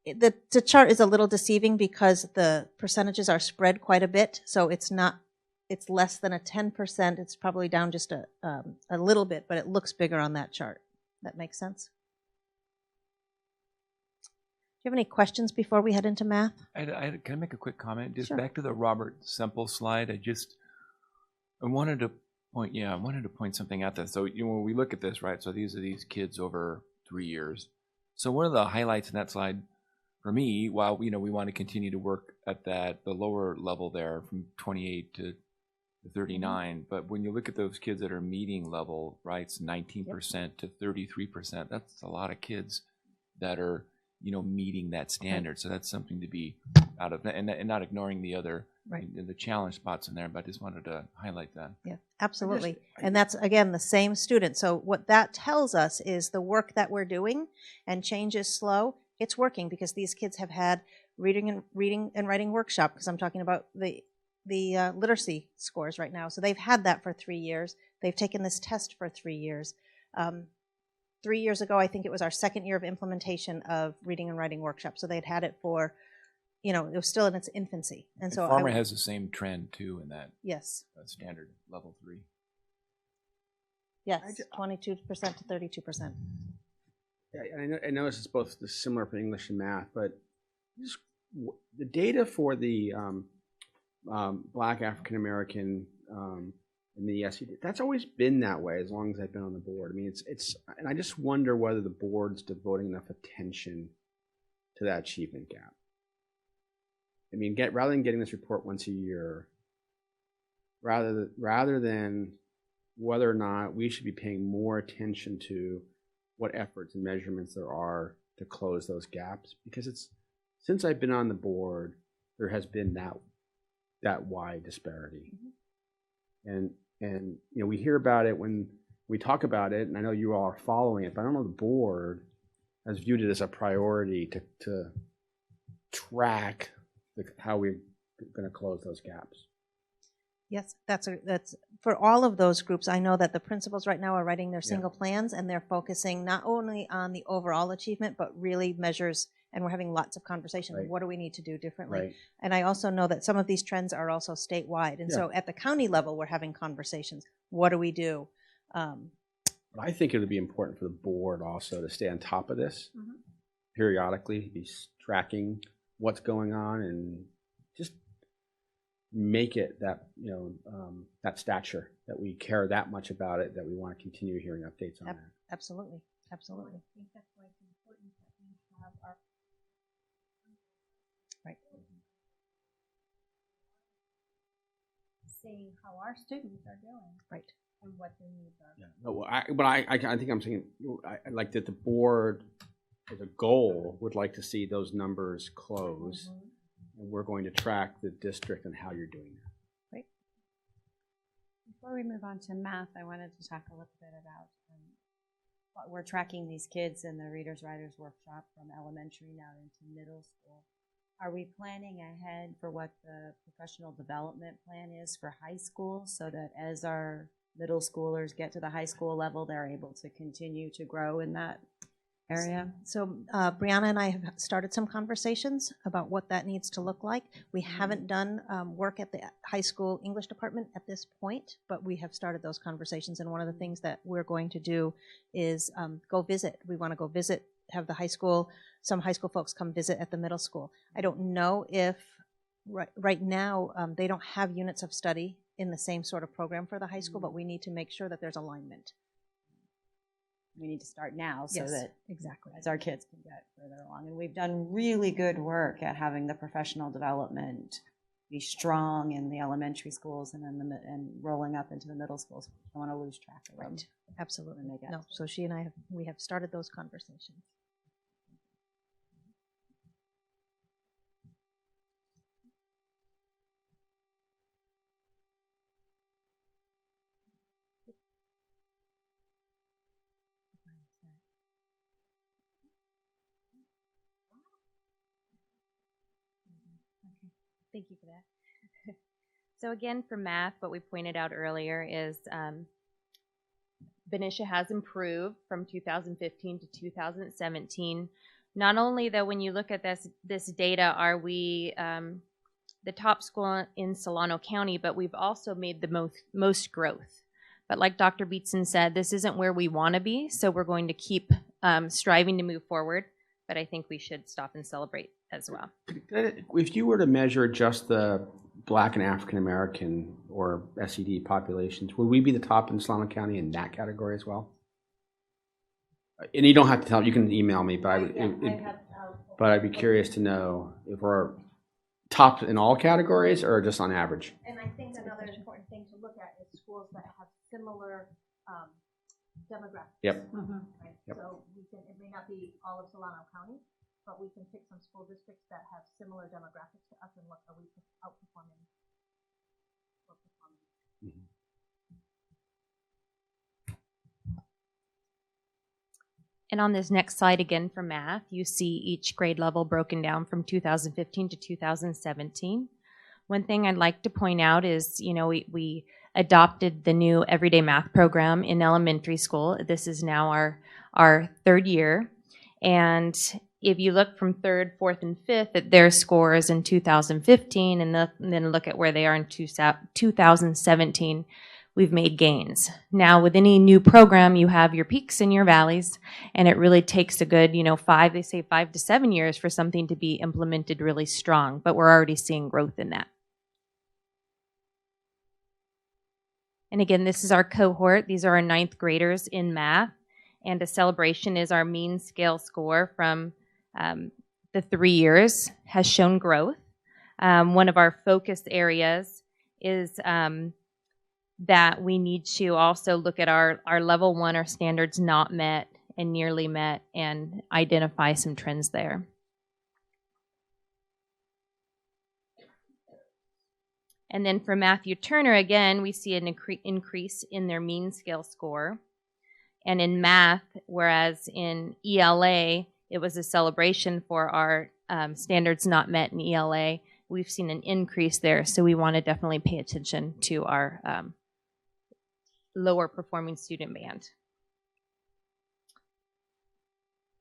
The chart is a little deceiving because the percentages are spread quite a bit, so it's less than a 10%. It's probably down just a little bit, but it looks bigger on that chart. That makes sense? Do you have any questions before we head into math? Can I make a quick comment? Just Sure. back to the Robert Semple slide. I wanted to point something out there. So when we look at this, right? So these are these kids over 3 years. So one of the highlights in that slide for me, while we want to continue to work at the lower level there from 28 to 39, but when you look at those kids that are meeting level, right, it's 19% to 33%. That's a lot of kids that are meeting that standard. So that's something to be out of, and not ignoring the other, Right. the challenge spots in there, but I just wanted to highlight that. Yeah, absolutely. And that's, again, the same student. So what that tells us is the work that we're doing, and change is slow, it's working because these kids have had reading and writing workshop, because I'm talking about the literacy scores right now. So they've had that for 3 years. They've taken this test for 3 years. 3 years ago, I think it was our second year of implementation of reading and writing workshop. So they'd had it for, it was still in its infancy. And so Farmar has the same trend too in that yes, standard level 3. yes, 22% to 32%. Yeah, I know this is both similar for English and math, but just the data for the Black African American and the SED, that's always been that way as long as I've been on the board. I mean, it's, and I just wonder whether the board's devoting enough attention to that achievement gap. I mean, rather than getting this report once a year, rather than whether or not we should be paying more attention to what efforts and measurements there are to close those gaps, because since I've been on the board, there has been that wide disparity. And we hear about it when we talk about it, and I know you all are following it, but I don't know the board has viewed it as a priority to track how we're going to close those gaps. Yes, that's for all of those groups. I know that the principals right now are writing their single plans, and they're focusing not only on the overall achievement, but really measures, and we're having lots of conversations. Right. What do we need to do differently? Right. And I also know that some of these trends are also statewide. And so at the county level, we're having conversations. What do we do? I think it would be important for the board also to stay on top of this periodically, be tracking what's going on, and just make it that, that stature, that we care that much about it, that we want to continue hearing updates on that. Absolutely. Absolutely. I think that's why it's important that we have our right. Saying how our students are doing. Right. And what their needs are. Yeah. No, I think I'm saying I like that the board, as a goal, would like to see those numbers close, and we're going to track the district and how you're doing that. Right. Before we move on to math, I wanted to talk a little bit about what we're tracking these kids in the Readers Writers Workshop from elementary now into middle school. Are we planning ahead for what the professional development plan is for high school, so that as our middle schoolers get to the high school level, they're able to continue to grow in that area? So Brianna and I have started some conversations about what that needs to look like. We haven't done work at the high school English department at this point, but we have started those conversations. And one of the things that we're going to do is go visit. We want to go visit, have some high school folks come visit at the middle school. I don't know if right now they don't have units of study in the same sort of program for the high school, but we need to make sure that there's alignment. We need to start now so Yes, that exactly. as our kids can get further along. And we've done really good work at having the professional development be strong in the elementary schools and and rolling up into the middle schools. I don't want to lose track of them. Right. Absolutely. When they get No, so she and I we have started those conversations. Thank you for that. So again, for math, what we pointed out earlier is Benicia has improved from 2015 to 2017. Not only though, when you look at this data, are we the top school in Solano County, but we've also made the most growth. But like Dr. Beatson said, this isn't where we want to be, so we're going to keep striving to move forward. But I think we should stop and celebrate as well. If you were to measure just the Black and African American or SED populations, would we be the top in Solano County in that category as well? And you don't have to tell, you can email me, but I'd be curious to know if we're top in all categories or just on average. And I think another important thing to look at is schools that have similar demographics. Yep. Right? Yep. So it may not be all of Solano County, but we can pick some school districts that have similar demographics to us and look, are we outperforming? And on this next slide again for math, you see each grade level broken down from 2015 to 2017. One thing I'd like to point out is, we adopted the new everyday math program in elementary school. This is now our third year. And if you look from third, fourth, and fifth at their scores in 2015 and then look at where they are in 2017, we've made gains. Now, with any new program, you have your peaks and your valleys, and it really takes a good, 5 to 7 years for something to be implemented really strong, but we're already seeing growth in that. And again, this is our cohort. These are our 9th graders in math, and a celebration is our mean scale score from the 3 years has shown growth. One of our focus areas is that we need to also look at our level 1, our standards not met and nearly met, and identify some trends there. And then for Matthew Turner, again, we see an increase in their mean scale score. And in math, whereas in ELA, it was a celebration for our standards not met in ELA, we've seen an increase there. So we want to definitely pay attention to our lower performing student band.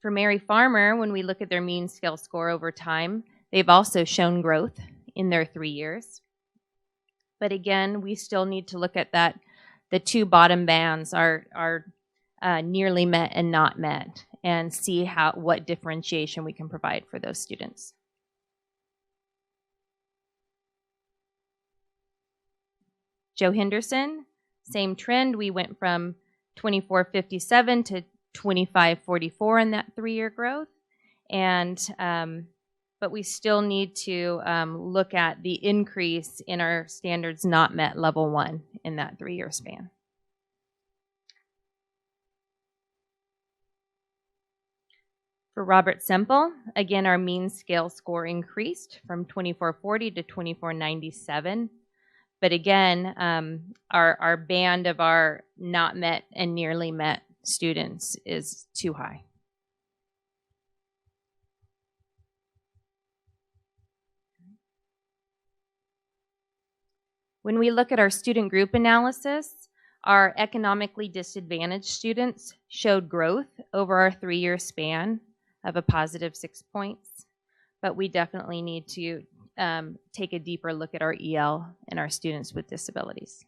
For Mary Farmer, when we look at their mean scale score over time, they've also shown growth in their 3 years. But again, we still need to look at that. The 2 bottom bands are nearly met and not met, and see what differentiation we can provide for those students. Joe Henderson, same trend. We went from 2457 to 2544 in that 3-year growth, and but we still need to look at the increase in our standards not met level 1 in that 3-year span. For Robert Semple, again, our mean scale score increased from 2440 to 2497. But again, our band of our not met and nearly met students is too high. When we look at our student group analysis, our economically disadvantaged students showed growth over our 3-year span of a positive 6 points, but we definitely need to take a deeper look at our EL and our students with disabilities.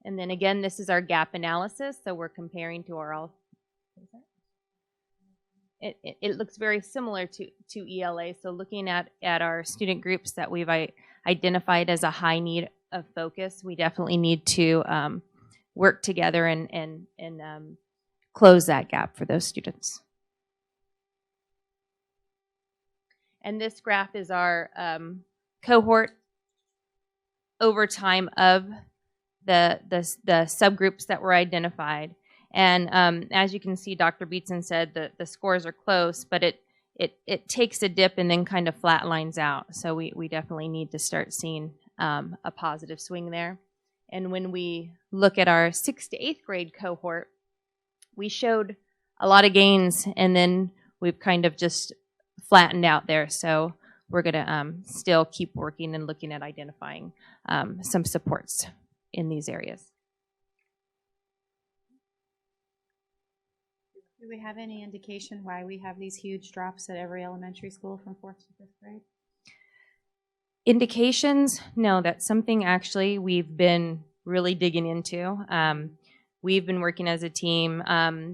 And then again, this is our gap analysis, so we're comparing to our all. It looks very similar to ELA, so looking at our student groups that we've identified as a high need of focus, we definitely need to work together and close that gap for those students. And this graph is our cohort over time of the subgroups that were identified. And as you can see, Dr. Beatson said that the scores are close, but it takes a dip and then kind of flatlines out. So we definitely need to start seeing a positive swing there. And when we look at our 6th to 8th grade cohort, we showed a lot of gains, and then we've kind of just flattened out there. So we're going to still keep working and looking at identifying some supports in these areas. Do we have any indication why we have these huge drops at every elementary school from 4th to 5th grade? Indications? No, that's something actually we've been really digging into. We've been working as a team.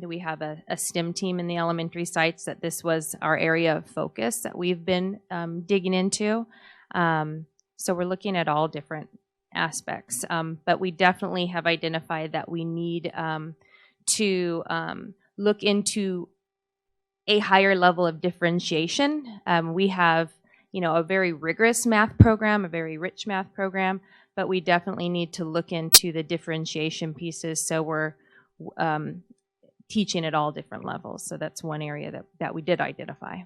We have a STEM team in the elementary sites that this was our area of focus that we've been digging into. So we're looking at all different aspects. But we definitely have identified that we need to look into a higher level of differentiation. We have, a very rigorous math program, a very rich math program, but we definitely need to look into the differentiation pieces so we're teaching at all different levels. So that's one area that we did identify.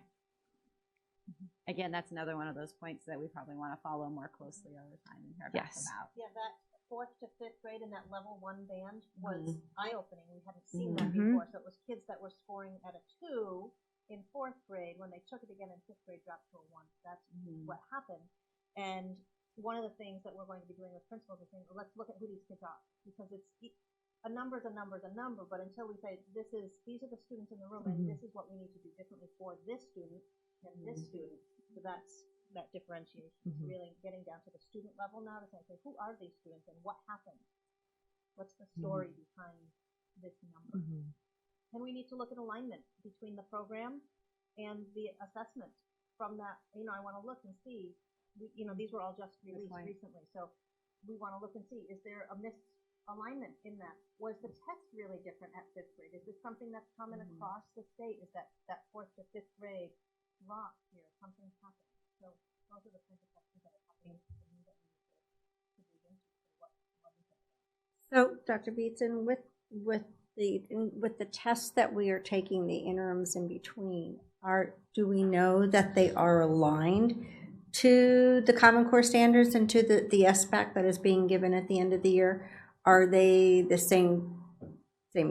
Again, that's another one of those points that we probably want to follow more closely over time and hear back Yes. about. Yeah, that 4th to 5th grade in that level 1 band was Mm-hmm. eye-opening. We hadn't seen that Mhm. before. So it was kids that were scoring at a 2 in 4th grade. When they took it again in 5th grade, dropped to a 1. That's what happened. And one of the things that we're going to be doing with principals is saying, well, let's look at who these kids are, because it's a number is a number is a number. But until we say these are the students in the room, and this is what we need to do differently for this student and this student. So that's that differentiation. Really getting down to the student level now to say, okay, who are these students and what happened? What's the story behind this number? And we need to look at alignment between the program and the assessment. From that, I want to look and see. These were all just released recently, so we want to look and see: is there a misalignment in that? Was the test really different at 5th grade? Is this something that's common across the state? Is that 4th to 5th grade drop here? Something's happened. So those are the kinds of questions that are happening to me that we need to dig into. So, Dr. Beatson, with the tests that we are taking, the interims in between, do we know that they are aligned to the Common Core standards and to the SBAC that is being given at the end of the year? Are they the same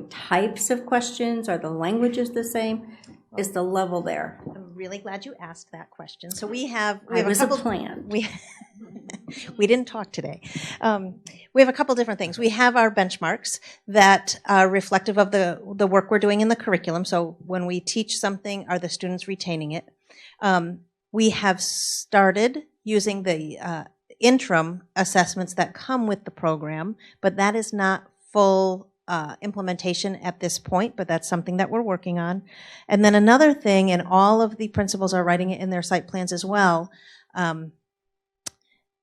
types of questions? Are the languages the same? Is the level there? I'm really glad you asked that question. So we have I was a couple planned. We didn't talk today. We have a couple different things. We have our benchmarks that are reflective of the work we're doing in the curriculum. So when we teach something, are the students retaining it? We have started using the interim assessments that come with the program, but that is not full implementation at this point, but that's something that we're working on. And then another thing, and all of the principals are writing it in their site plans as well,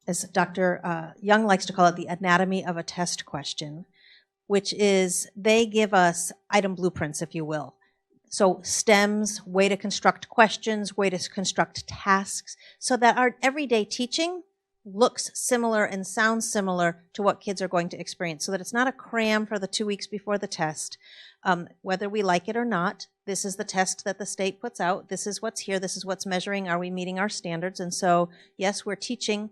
as Dr. Young likes to call it, the anatomy of a test question, which is they give us item blueprints, if you will. So STEMs, way to construct questions, way to construct tasks, so that our everyday teaching looks similar and sounds similar to what kids are going to experience, so that it's not a cram for the 2 weeks before the test. Whether we like it or not, this is the test that the state puts out. This is what's here. This is what's measuring. Are we meeting our standards? And so, yes, we're teaching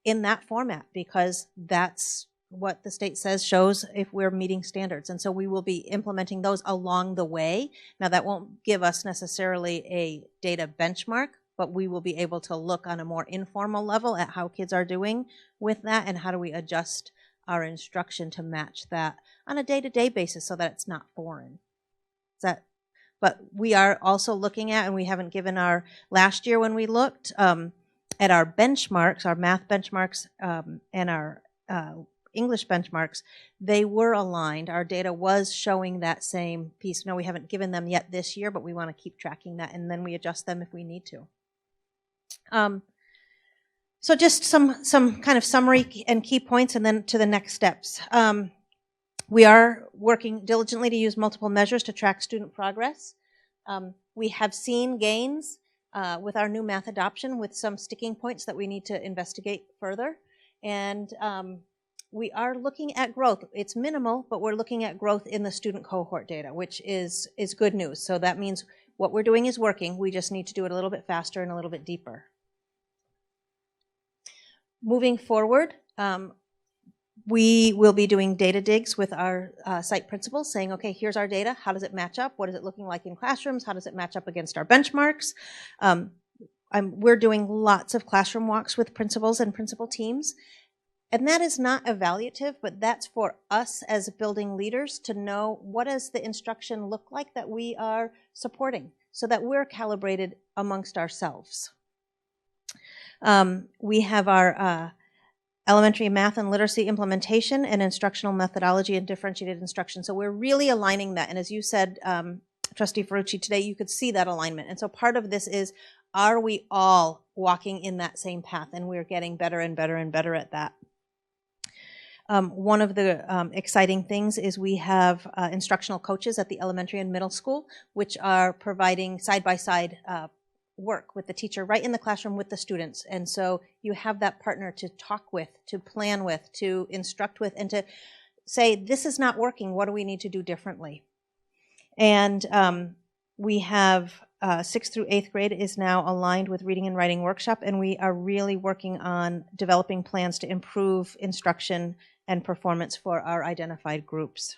in that format because that's what the state says shows if we're meeting standards. And so we will be implementing those along the way. Now, that won't give us necessarily a data benchmark, but we will be able to look on a more informal level at how kids are doing with that and how do we adjust our instruction to match that on a day-to-day basis so that it's not foreign. But we are also looking at, and we haven't given our, last year when we looked at our benchmarks, our math benchmarks and our English benchmarks, they were aligned. Our data was showing that same piece. No, we haven't given them yet this year, but we want to keep tracking that, and then we adjust them if we need to. So just some kind of summary and key points, and then to the next steps. We are working diligently to use multiple measures to track student progress. We have seen gains with our new math adoption with some sticking points that we need to investigate further. And we are looking at growth. It's minimal, but we're looking at growth in the student cohort data, which is good news. So that means what we're doing is working. We just need to do it a little bit faster and a little bit deeper. Moving forward, we will be doing data digs with our site principals, saying, okay, here's our data. How does it match up? What is it looking like in classrooms? How does it match up against our benchmarks? We're doing lots of classroom walks with principals and principal teams. And that is not evaluative, but that's for us as building leaders to know what does the instruction look like that we are supporting so that we're calibrated amongst ourselves. We have our elementary math and literacy implementation and instructional methodology and differentiated instruction. So we're really aligning that. And as you said, Trustee Ferrucci, today, you could see that alignment. And so part of this is, are we all walking in that same path? And we're getting better and better and better at that. One of the exciting things is we have instructional coaches at the elementary and middle school, which are providing side-by-side work with the teacher right in the classroom with the students. And so you have that partner to talk with, to plan with, to instruct with, and to say, this is not working. What do we need to do differently? And we have 6th through 8th grade is now aligned with reading and writing workshop, and we are really working on developing plans to improve instruction and performance for our identified groups.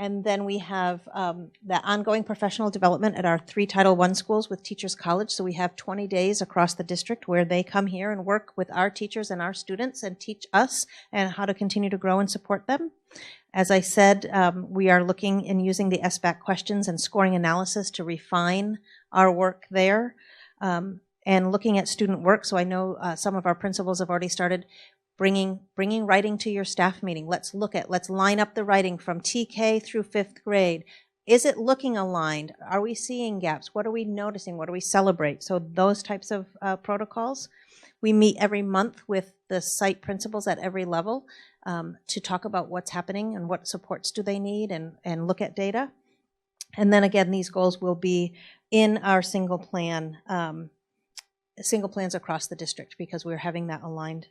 And then we have the ongoing professional development at our 3 Title I schools with Teachers College. So we have 20 days across the district where they come here and work with our teachers and our students and teach us and how to continue to grow and support them. As I said, we are looking and using the SBAC questions and scoring analysis to refine our work there, and looking at student work. So I know some of our principals have already started bringing writing to your staff meeting. Let's line up the writing from TK through 5th grade. Is it looking aligned? Are we seeing gaps? What are we noticing? What do we celebrate? So those types of protocols. We meet every month with the site principals at every level to talk about what's happening and what supports do they need, and look at data. And then again, these goals will be in our single plans across the district, because we're having that aligned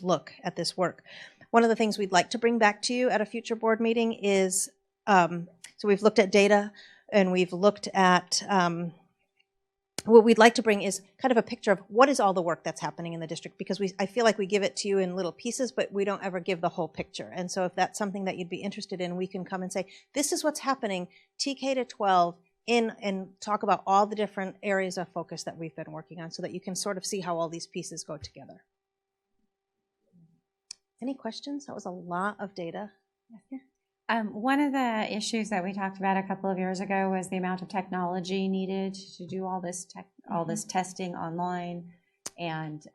look at this work. One of the things we'd like to bring back to you at a future board meeting is, so we've looked at data and we've looked at, what we'd like to bring is kind of a picture of what is all the work that's happening in the district, because I feel like we give it to you in little pieces, but we don't ever give the whole picture. And so if that's something that you'd be interested in, we can come and say, this is what's happening TK to 12 and talk about all the different areas of focus that we've been working on, so that you can sort of see how all these pieces go together. Any questions? That was a lot of data. One of the issues that we talked about a couple of years ago was the amount of technology needed to do all this testing online, and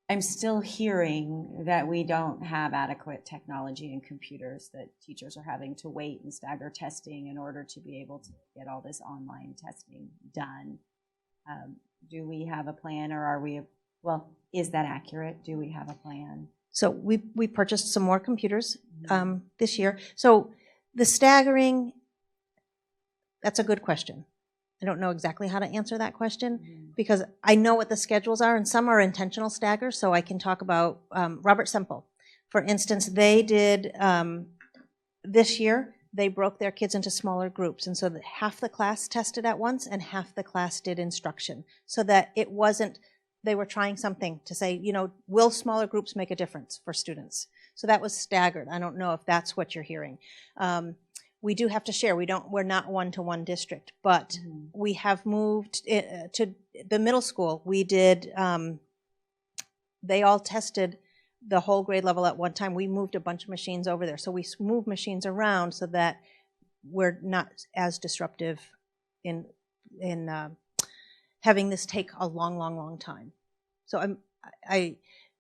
I'm still hearing that we don't have adequate technology and computers, that teachers are having to wait and stagger testing in order to be able to get all this online testing done. Do we have a plan, or is that accurate? Do we have a plan? So we purchased some more computers this year. So the staggering, that's a good question. I don't know exactly how to answer that question, because I know what the schedules are, and some are intentional staggers. So I can talk about Robert Semple. For instance, they did, this year, they broke their kids into smaller groups. And so that half the class tested at once and half the class did instruction, so that it wasn't, they were trying something to say, will smaller groups make a difference for students? So that was staggered. I don't know if that's what you're hearing. We do have to share. We're not one-to-one district, but we have moved to the middle school. We did, they all tested the whole grade level at one time. We moved a bunch of machines over there. So we move machines around so that we're not as disruptive in having this take a long time. So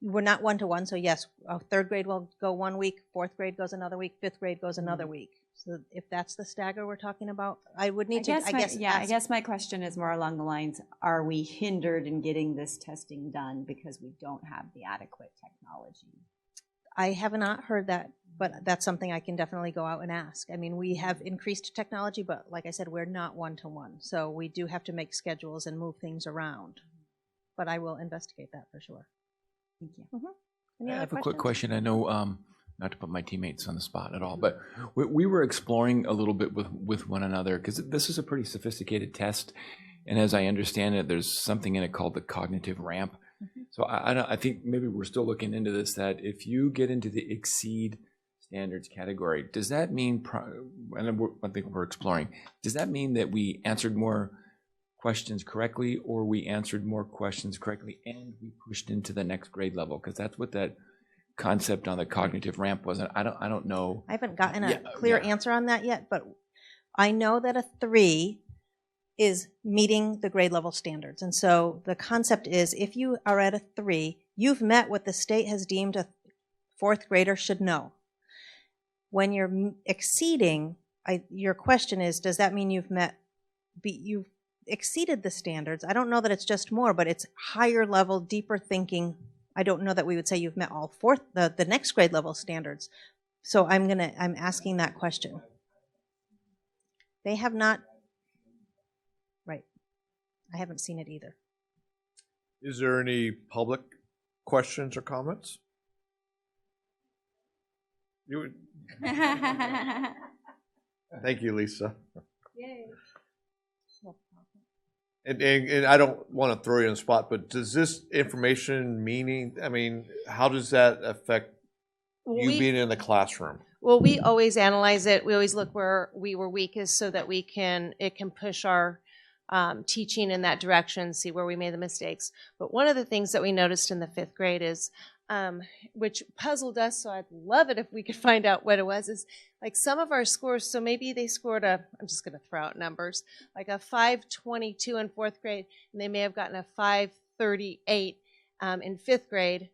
we're not one-to-one. So yes, 3rd grade will go 1 week, 4th grade goes another week, 5th grade goes another week. So if that's the stagger we're talking about, I would need I guess my question is more along the lines, are we hindered in getting this testing done because we don't have the adequate technology? I have not heard that, but that's something I can definitely go out and ask. I mean, we have increased technology, but like I said, we're not one-to-one. So we do have to make schedules and move things around. But I will investigate that for sure. Thank you. Any I other have a quick questions? question. I know, not to put my teammates on the spot at all, but we were exploring a little bit with one another, because this is a pretty sophisticated test. And as I understand it, there's something in it called the cognitive ramp. So I think maybe we're still looking into this, that if you get into the exceed standards category, does that mean, and I think we're exploring, does that mean that we answered more questions correctly, or we answered more questions correctly and we pushed into the next grade level? Because that's what that concept on the cognitive ramp was. I don't know. I haven't gotten a clear answer on that yet, but I know that a 3 is meeting the grade level standards. And so the concept is, if you are at a 3, you've met what the state has deemed a 4th grader should know. When you're exceeding, your question is, does that mean you've exceeded the standards? I don't know that it's just more, but it's higher level, deeper thinking. I don't know that we would say you've met all the next grade level standards. So I'm asking that question. They have not. Right. I haven't seen it either. Is there any public questions or comments? You, thank you, Lisa. Yay. And I don't want to throw you on the spot, but does this information meaning, I mean, how does that affect you being in the classroom? Well, we always analyze it. We always look where we were weakest so that it can push our teaching in that direction, see where we made the mistakes. But one of the things that we noticed in the 5th grade is, which puzzled us, so I'd love it if we could find out what it was, is like some of our scores, so maybe they scored I'm just going to throw out numbers, like a 522 in 4th grade, and they may have gotten a 538 in 5th grade,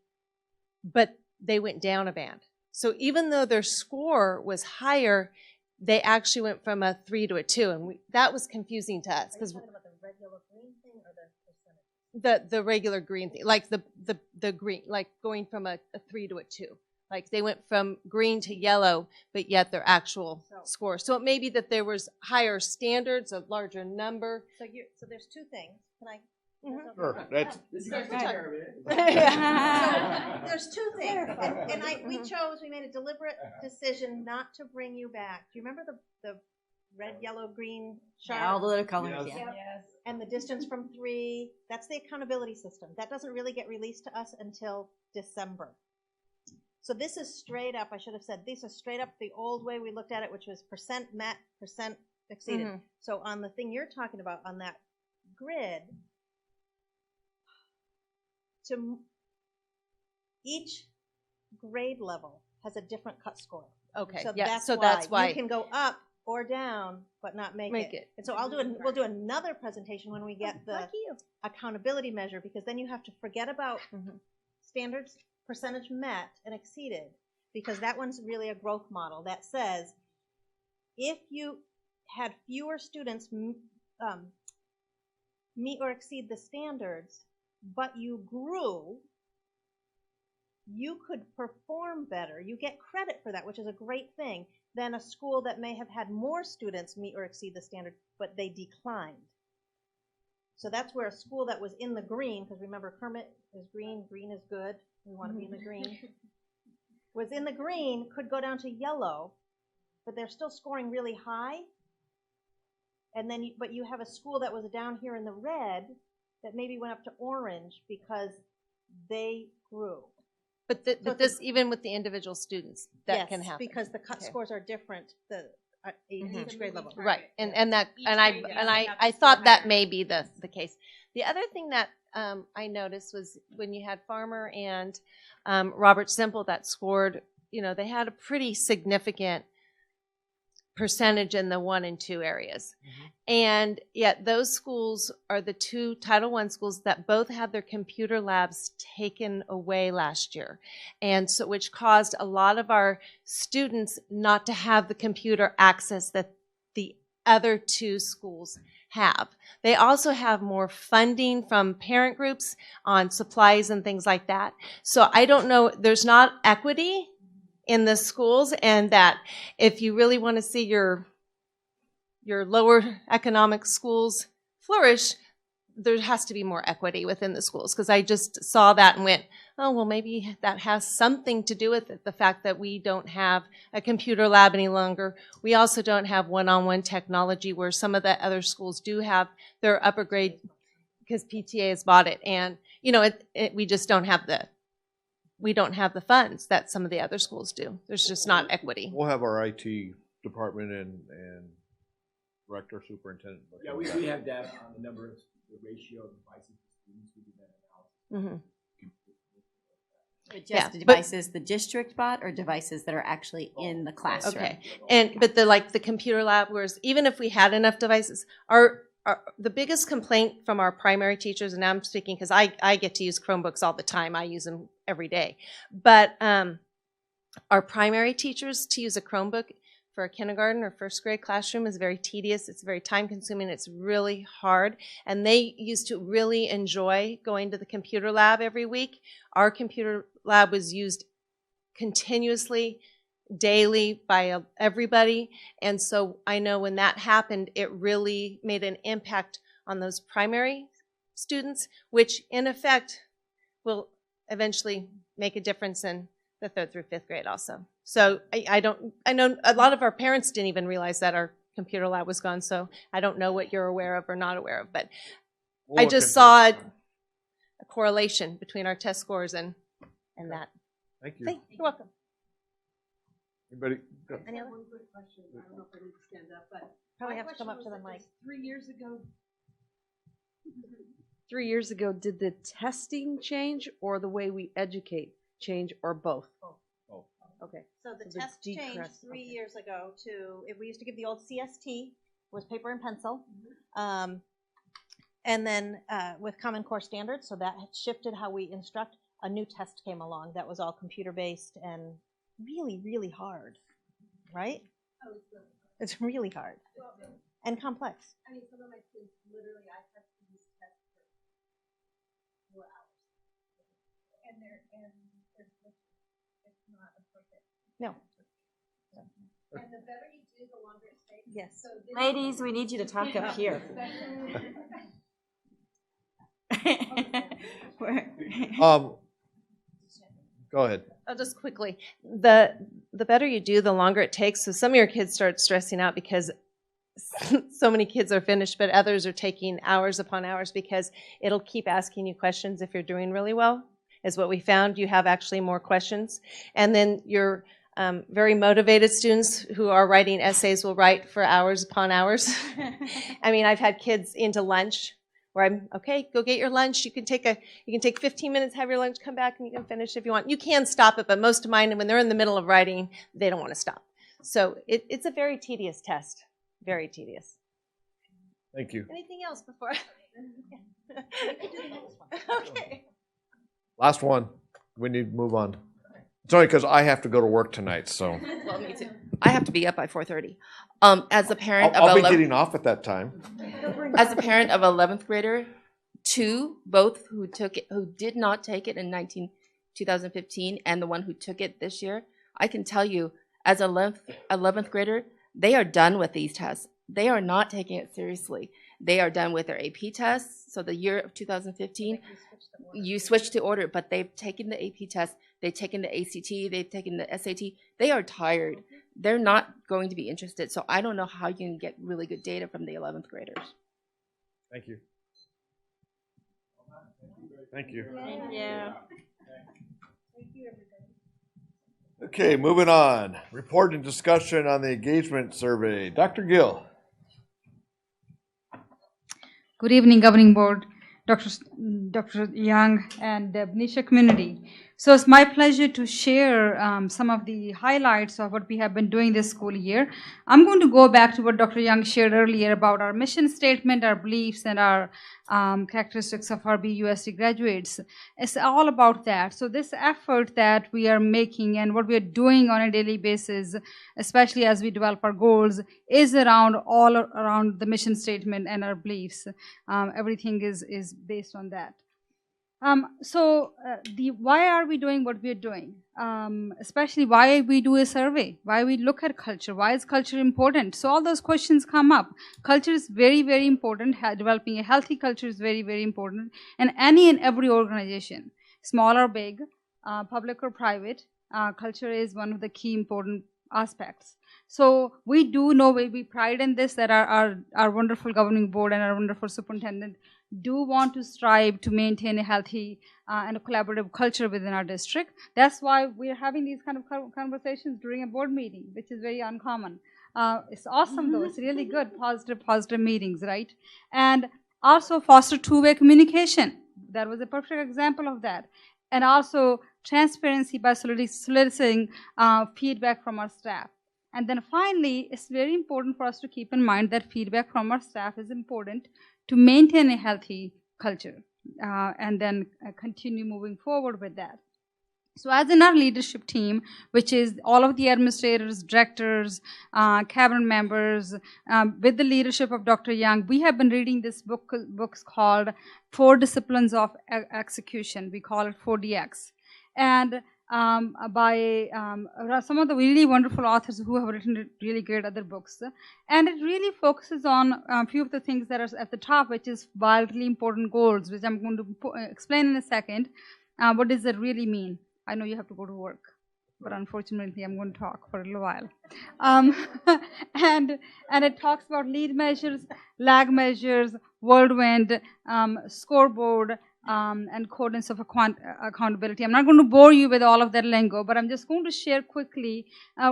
but they went down a band. So even though their score was higher, they actually went from a 3 to a 2, and that was confusing to us. Because the regular green thing or the percentage? The regular green thing, like the green, like going from a 3 to a 2. Like they went from green to yellow, but yet their actual score. So it may be that there was higher standards, a larger number. So there's two things. Can I? Sure. That's, So there's two things, and we made a deliberate decision not to bring you back. Do you remember the red, yellow, green chart? All the little colors, Yes. yeah. Yes. And the distance from 3, that's the accountability system. That doesn't really get released to us until December. So this is straight up, I should have said, this is straight up the old way we looked at it, which was percent met, percent exceeded. Mm-hmm. So on the thing you're talking about, on that grid, each grade level has a different cut score. Okay, So yeah, that's why you can go up or down, but not make it. And so we'll do another presentation when we get the accountability measure, because then you have to forget about standards, percentage met and exceeded, because that one's really a growth model that says if you had fewer students meet or exceed the standards, but you grew, you could perform better. You get credit for that, which is a great thing, than a school that may have had more students meet or exceed the standard, but they declined. So that's where a school that was in the green, because remember Kermit is green, green is good, we want to be in the green, was in the green, could go down to yellow, but they're still scoring really high. And then, but you have a school that was down here in the red that maybe went up to orange because they grew. But this, even with the individual students, that can happen. Because the cut scores are different each grade level. Right, and I thought that may be the case. The other thing that I noticed was when you had Farmar and Robert Simple that scored, they had a pretty significant percentage in the 1 and 2 areas. And yet those schools are the 2 Title I schools that both had their computer labs taken away last year. And so, which caused a lot of our students not to have the computer access that the other 2 schools have. They also have more funding from parent groups on supplies and things like that. So I don't know, there's not equity in the schools, and that if you really want to see your lower economic schools flourish, there has to be more equity within the schools. Because I just saw that and went, oh, well, maybe that has something to do with it. The fact that we don't have a computer lab any longer. We also don't have one-on-one technology where some of the other schools do have their upper grade, because PTA has bought it. And, we just don't have the funds that some of the other schools do. There's just not equity. We'll have our IT department and director, superintendent. Yeah, we have data on the number of the ratio of devices to students. We do that analysis. But just the devices the district bought, or devices that are actually in the classroom? Okay, but the computer lab, whereas even if we had enough devices, the biggest complaint from our primary teachers, and I'm speaking because I get to use Chromebooks all the time. I use them every day. But our primary teachers, to use a Chromebook for a kindergarten or 1st grade classroom is very tedious. It's very time consuming. It's really hard. And they used to really enjoy going to the computer lab every week. Our computer lab was used continuously, daily by everybody. And so I know when that happened, it really made an impact on those primary students, which in effect will eventually make a difference in the 3rd through 5th grade also. So I know a lot of our parents didn't even realize that our computer lab was gone, so I don't know what you're aware of or not aware of, but I just saw a correlation between our test scores and that. Thank you. You're welcome. Anybody? Go. Any other? One quick question. I don't know if I need to stand up, but Probably my have to come up question to the was mic. this, 3 years ago. 3 years ago, did the testing change or the way we educate change or both? Oh. Okay. So the So the test changed decrease, 3 okay. years ago to, we used to give the old CST, was paper and pencil. And then with Common Core Standards, so that had shifted how we instruct, a new test came along that was all computer-based and really, really hard, right? It's really hard and complex. I mean, some of my kids, literally, I have to use tests for 4 hours. And it's not a perfect. No. And the better you do, the longer it takes. Yes. So Ladies, we need you to talk up here. Go ahead. Oh, just quickly, the better you do, the longer it takes. So some of your kids start stressing out because so many kids are finished, but others are taking hours upon hours because it'll keep asking you questions if you're doing really well, is what we found. You have actually more questions. And then your very motivated students who are writing essays will write for hours upon hours. I mean, I've had kids into lunch where I'm, okay, go get your lunch. You can take 15 minutes, have your lunch, come back, and you can finish if you want. You can stop it, but most of mine, when they're in the middle of writing, they don't want to stop. So it's a very tedious test, very tedious. Thank you. Anything else before? Okay. Last one. We need to move on. It's only because I have to go to work tonight, so. Well, me too. I have to be up by 4:30. As a parent I'll of be 11 getting off at that time. as a parent of 11th grader, both who did not take it in 2015, and the one who took it this year, I can tell you, as 11th grader, they are done with these tests. They are not taking it seriously. They are done with their AP tests. So the year of 2015, you switched to order, but they've taken the AP test, they've taken the ACT, they've taken the SAT. They are tired. They're not going to be interested. So I don't know how you can get really good data from the 11th graders. Thank you. Thank you. Thank you. Okay, moving on. Report and discussion on the engagement survey. Dr. Gill. Good evening, Governing Board, Dr. Young, and the Benicia community. So it's my pleasure to share some of the highlights of what we have been doing this school year. I'm going to go back to what Dr. Young shared earlier about our mission statement, our beliefs, and our characteristics of our BUSD graduates. It's all about that. So this effort that we are making and what we are doing on a daily basis, especially as we develop our goals, is all around the mission statement and our beliefs. Everything is based on that. Why are we doing what we are doing? Especially why we do a survey, why we look at culture, why is culture important? So all those questions come up. Culture is very, very important. Developing a healthy culture is very, very important. And any and every organization, small or big, public or private, culture is one of the key important aspects. So we do know, we pride in this, that our wonderful governing board and our wonderful superintendent do want to strive to maintain a healthy and a collaborative culture within our district. That's why we're having these kind of conversations during a board meeting, which is very uncommon. It's awesome though, it's really good, positive meetings, right? And also foster two-way communication. That was a perfect example of that. And also transparency by soliciting feedback from our staff. And then finally, it's very important for us to keep in mind that feedback from our staff is important to maintain a healthy culture and then continue moving forward with that. So as in our leadership team, which is all of the administrators, directors, cabinet members, with the leadership of Dr. Young, we have been reading this books called 4 Disciplines of Execution. We call it 4DX. And by some of the really wonderful authors who have written really great other books. And it really focuses on a few of the things that are at the top, which is wildly important goals, which I'm going to explain in a second. What does that really mean? I know you have to go to work. but unfortunately I'm going to talk for a little while. Um, and it talks about lead measures, lag measures, whirlwind, scoreboard, and coordinates of accountability. I'm not going to bore you with all of that lingo, but I'm just going to share quickly,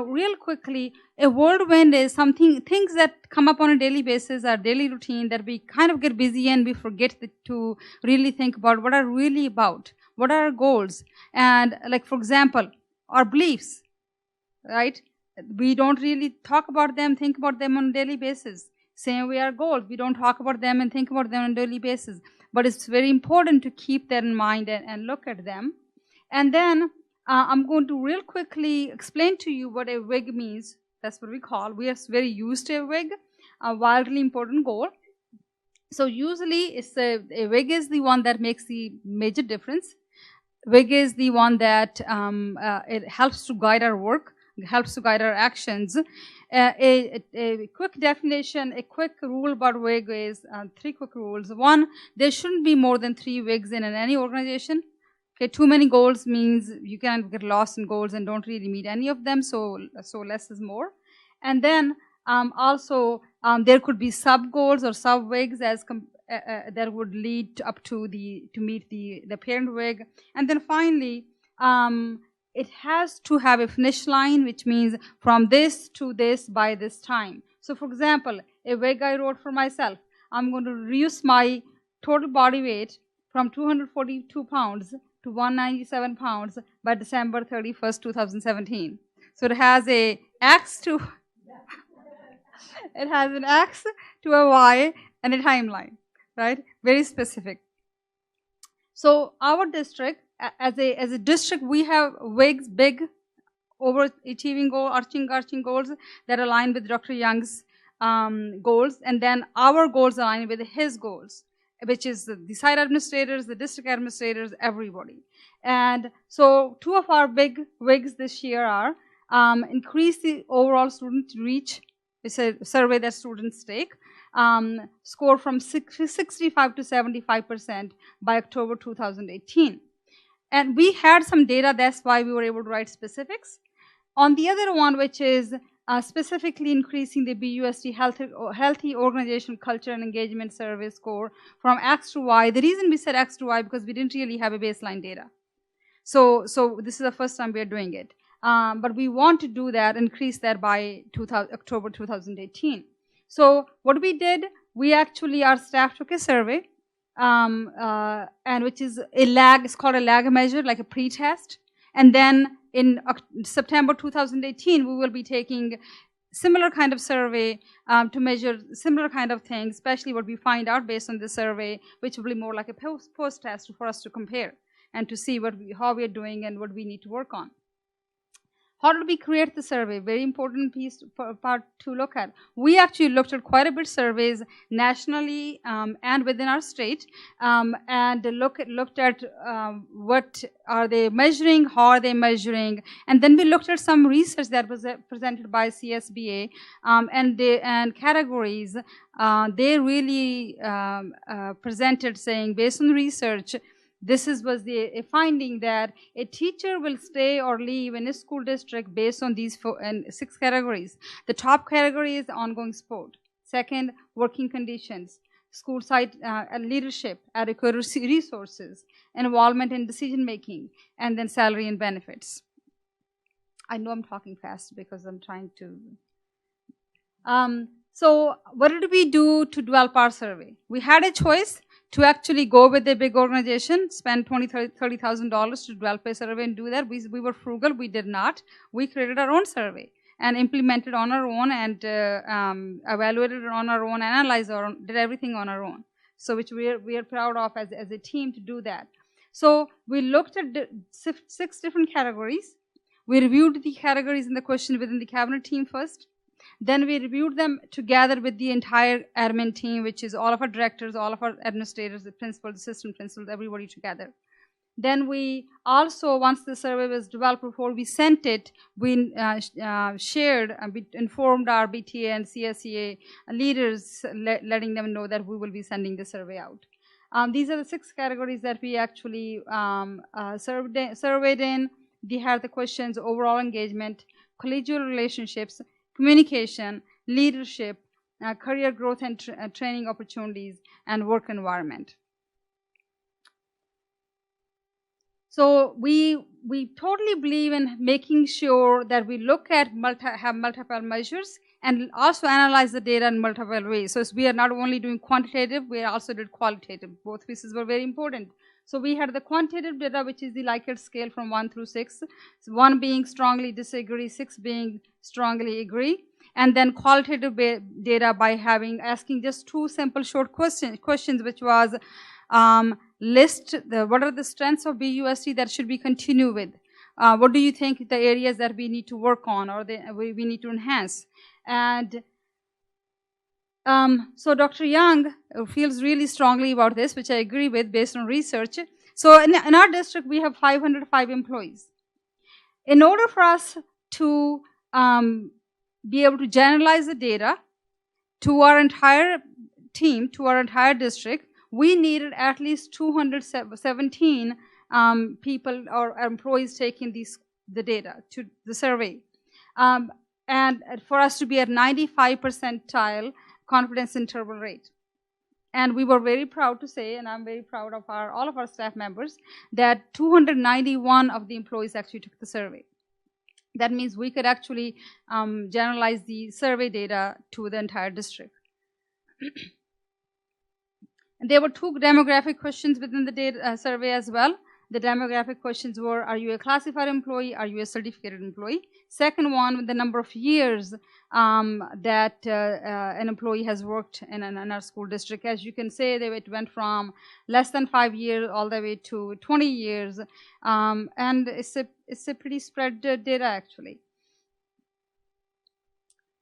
real quickly, a whirlwind is things that come up on a daily basis, our daily routine, that we kind of get busy and we forget to really think about what are really about, what are our goals. And like, for example, our beliefs, right? We don't really talk about them, think about them on a daily basis. Same way our goals, we don't talk about them and think about them on a daily basis. But it's very important to keep that in mind and look at them. And then I'm going to real quickly explain to you what a WIG means. That's what we call. We are very used to a WIG, a wildly important goal. So usually it's a WIG is the one that makes the major difference. WIG is the one that it helps to guide our work, helps to guide our actions. A quick definition, a quick rule about WIG is 3 quick rules. 1, there shouldn't be more than 3 WIGs in any organization. Okay, too many goals means you can get lost in goals and don't really meet any of them, so less is more. And then also there could be sub goals or sub WIGs that would lead up to meet the parent WIG. And then finally, it has to have a finish line, which means from this to this by this time. So for example, a WIG I wrote for myself, I'm going to reduce my total body weight from 242 pounds to 197 pounds by December 31st, 2017. So it has a X to it has an X to a Y and a timeline, right? Very specific. So our district, as a district, we have WIGs, big, overachieving goal, arching goals that align with Dr. Young's goals, and then our goals align with his goals, which is the site administrators, the district administrators, everybody. And so 2 of our big WIGs this year are increase the overall student reach. It's a survey that students take. Score from 65 to 75% by October 2018. And we had some data, that's why we were able to write specifics. On the other one, which is specifically increasing the BUSD healthy organizational culture and engagement survey score from X to Y. The reason we said X to Y because we didn't really have a baseline data. So this is the first time we are doing it. But we want to do that, increase that by October 2018. So what we did, our staff took a survey, and which is a lag, it's called a lag measure, like a pre-test. And then in September 2018, we will be taking similar kind of survey to measure similar kind of things, especially what we find out based on the survey, which will be more like a post-test for us to compare and to see how we are doing and what we need to work on. How did we create the survey? Very important part to look at. We actually looked at quite a bit of surveys nationally and within our state, and looked at what are they measuring, how are they measuring, and then we looked at some research that was presented by CSBA and categories. They really presented saying, based on research, this was a finding that a teacher will stay or leave in a school district based on these 6 categories. The top category is ongoing support. Second, working conditions. School site leadership, adequate resources, involvement in decision making, and then salary and benefits. I know I'm talking fast because I'm trying to. So what did we do to develop our survey? We had a choice to actually go with a big organization, spend $30,000 to develop a survey and do that. We were frugal, we did not. We created our own survey and implemented on our own and evaluated it on our own, analyzed our own, did everything on our own. So which we are proud of as a team to do that. So we looked at 6 different categories. We reviewed the categories in the question within the cabinet team first. Then we reviewed them together with the entire admin team, which is all of our directors, all of our administrators, the principals, assistant principals, everybody together. Then we also, once the survey was developed, before we sent it, we shared and we informed our BTA and CSEA leaders, letting them know that we will be sending the survey out. These are the 6 categories that we actually surveyed in. they had the questions overall engagement, collegial relationships, communication, leadership, career growth and training opportunities, and work environment. So we totally believe in making sure that we look at have multiple measures and also analyze the data in multiple ways. So we are not only doing quantitative, we also did qualitative. Both pieces were very important. So we had the quantitative data, which is the Likert scale from 1 through 6, so 1 being strongly disagree, 6 being strongly agree, and then qualitative data by asking just 2 simple short questions, which was list what are the strengths of BUSD that should we continue with? What do you think the areas that we need to work on or we need to enhance? And so Dr. Young feels really strongly about this, which I agree with based on research. So in our district, we have 505 employees. In order for us to be able to generalize the data to our entire team, to our entire district, we needed at least 217 people or employees taking the data to the survey. And for us to be at 95 percentile confidence interval rate. And we were very proud to say, and I'm very proud of all of our staff members, that 291 of the employees actually took the survey. That means we could actually generalize the survey data to the entire district. And there were 2 demographic questions within the data survey as well. The demographic questions were, are you a classified employee? Are you a certificated employee? Second one, the number of years that an employee has worked in our school district. As you can say, it went from less than 5 years all the way to 20 years. And it's a pretty spread data, actually.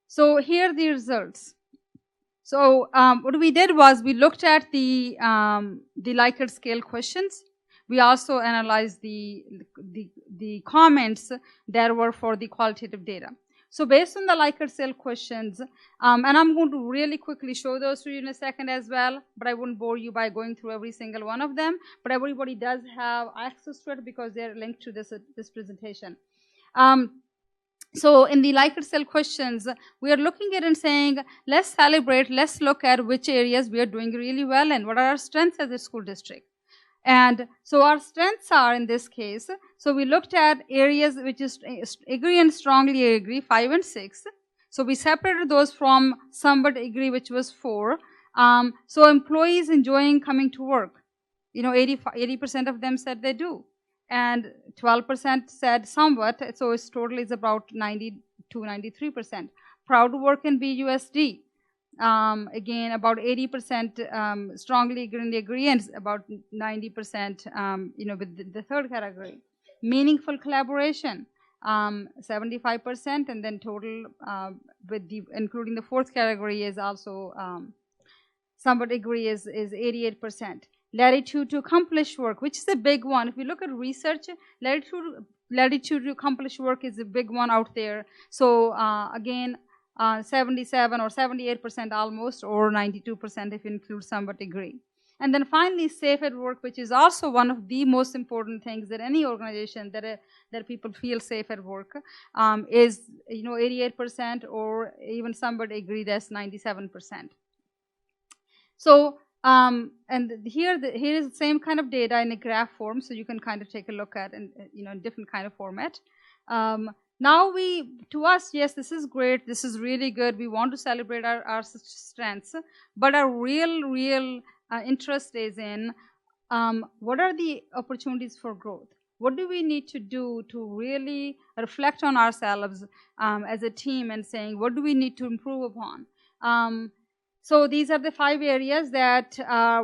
So here are the results. So what we did was we looked at the Likert scale questions. We also analyzed the comments that were for the qualitative data. So based on the Likert scale questions, and I'm going to really quickly show those to you in a second as well, but I wouldn't bore you by going through every single one of them, but everybody does have access to it because they're linked to this presentation. So in the Likert scale questions, we are looking at and saying, let's celebrate, let's look at which areas we are doing really well and what are our strengths as a school district. And so our strengths are, in this case, so we looked at areas which is agree and strongly agree, 5 and 6. So we separated those from somewhat agree, which was 4. So employees enjoying coming to work, 80% of them said they do. And 12% said somewhat, so its total is about 90 to 93%. Proud to work in BUSD. Again, about 80% strongly agree, and about 90%, with the third category. Meaningful collaboration, 75%, and then total including the fourth category is also somewhat agree is 88%. Latitude to accomplish work, which is a big one. If we look at research, latitude to accomplish work is a big one out there. So again, 77 or 78% almost, or 92% if you include somewhat agree. And then finally, safe at work, which is also one of the most important things that any organization that people feel safe at work is 88%, or even somewhat agree that's 97%. So and here is the same kind of data in a graph form, so you can kind of take a look at in different kind of format. Now to us, yes, this is great, this is really good, we want to celebrate our strengths, but our real interest is in what are the opportunities for growth? What do we need to do to really reflect on ourselves as a team and saying, what do we need to improve upon? So these are the 5 areas that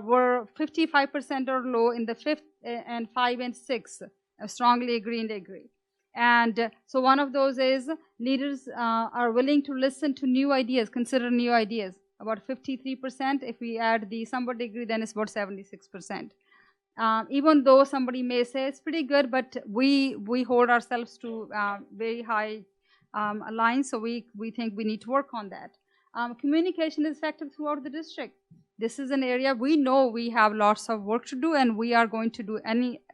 were 55% or low in the 5th and 5 and 6, strongly agree and agree. And so one of those is leaders are willing to listen to new ideas, consider new ideas. About 53%. If we add the somewhat agree, then it's about 76%. Even though somebody may say it's pretty good, but we hold ourselves to very high lines, so we think we need to work on that. Communication is effective throughout the district. This is an area we know we have lots of work to do, and we are going to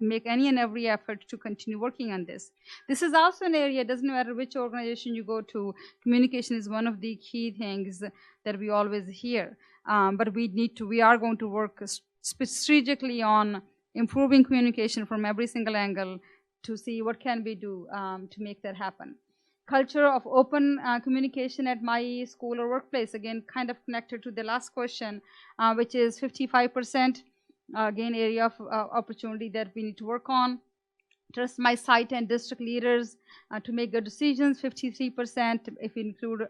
make any and every effort to continue working on this. This is also an area, it doesn't matter which organization you go to, communication is one of the key things that we always hear. But we are going to work strategically on improving communication from every single angle to see what can we do to make that happen. Culture of open communication at my school or workplace, again, kind of connected to the last question, which is 55%, again, area of opportunity that we need to work on. Trust my site and district leaders to make good decisions, 53%. If we include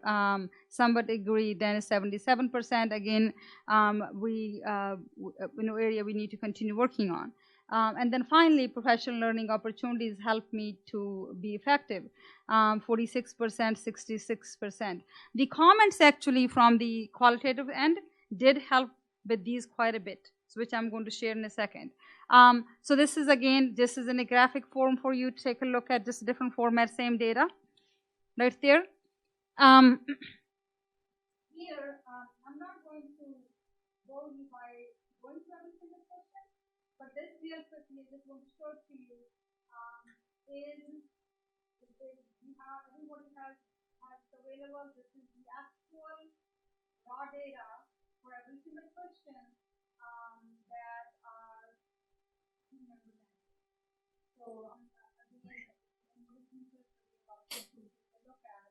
somewhat agree, then 77%. Again, area we need to continue working on. And then finally, professional learning opportunities help me to be effective, 46%, 66%. The comments actually from the qualitative end did help with these quite a bit, which I'm going to share in a second. So this is in a graphic form for you to take a look at, just different format, same data, right there. Here, I'm not going to go you by going to every single question, but this real quickly just want to show to you everybody has available. This is the actual raw data for every single question that are team members. So again, look at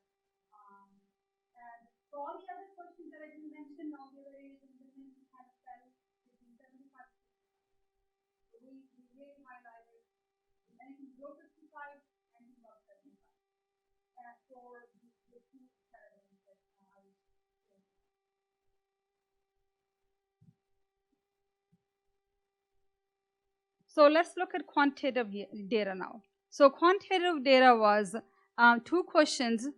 and so all the other questions that I didn't mention, all the other areas of business kind of fell between 75%. So we really highlighted anything below 55 and above 75. And for the two categories that I was saying. So let's look at quantitative data now. So quantitative data was 2 questions.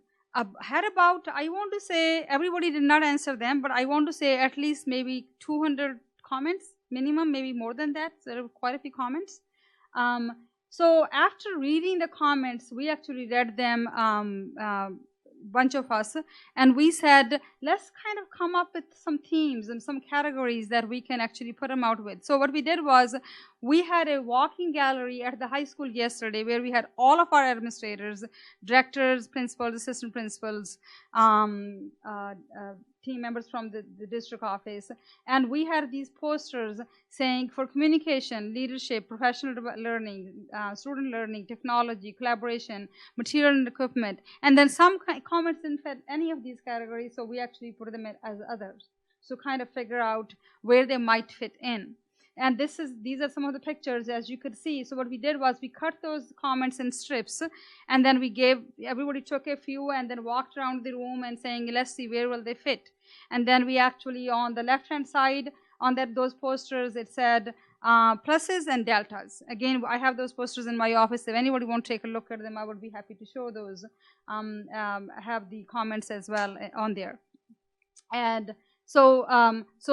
Had about, I want to say, everybody did not answer them, but I want to say at least maybe 200 comments, minimum, maybe more than that. So there were quite a few comments. So after reading the comments, we actually read them, bunch of us, and we said, let's kind of come up with some themes and some categories that we can actually put them out with. So what we did was, we had a walking gallery at the high school yesterday where we had all of our administrators, directors, principals, assistant principals, team members from the district office, and we had these posters saying for communication, leadership, professional learning, student learning, technology, collaboration, material and equipment, and then some comments didn't fit any of these categories, so we actually put them as others. So kind of figure out where they might fit in. And these are some of the pictures, as you could see. So what we did was we cut those comments in strips, and then everybody took a few and then walked around the room and saying, let's see where will they fit. And then we actually, on the left-hand side, on those posters, it said pluses and deltas. Again, I have those posters in my office. If anybody wants to take a look at them, I would be happy to show those. Have the comments as well on there. And so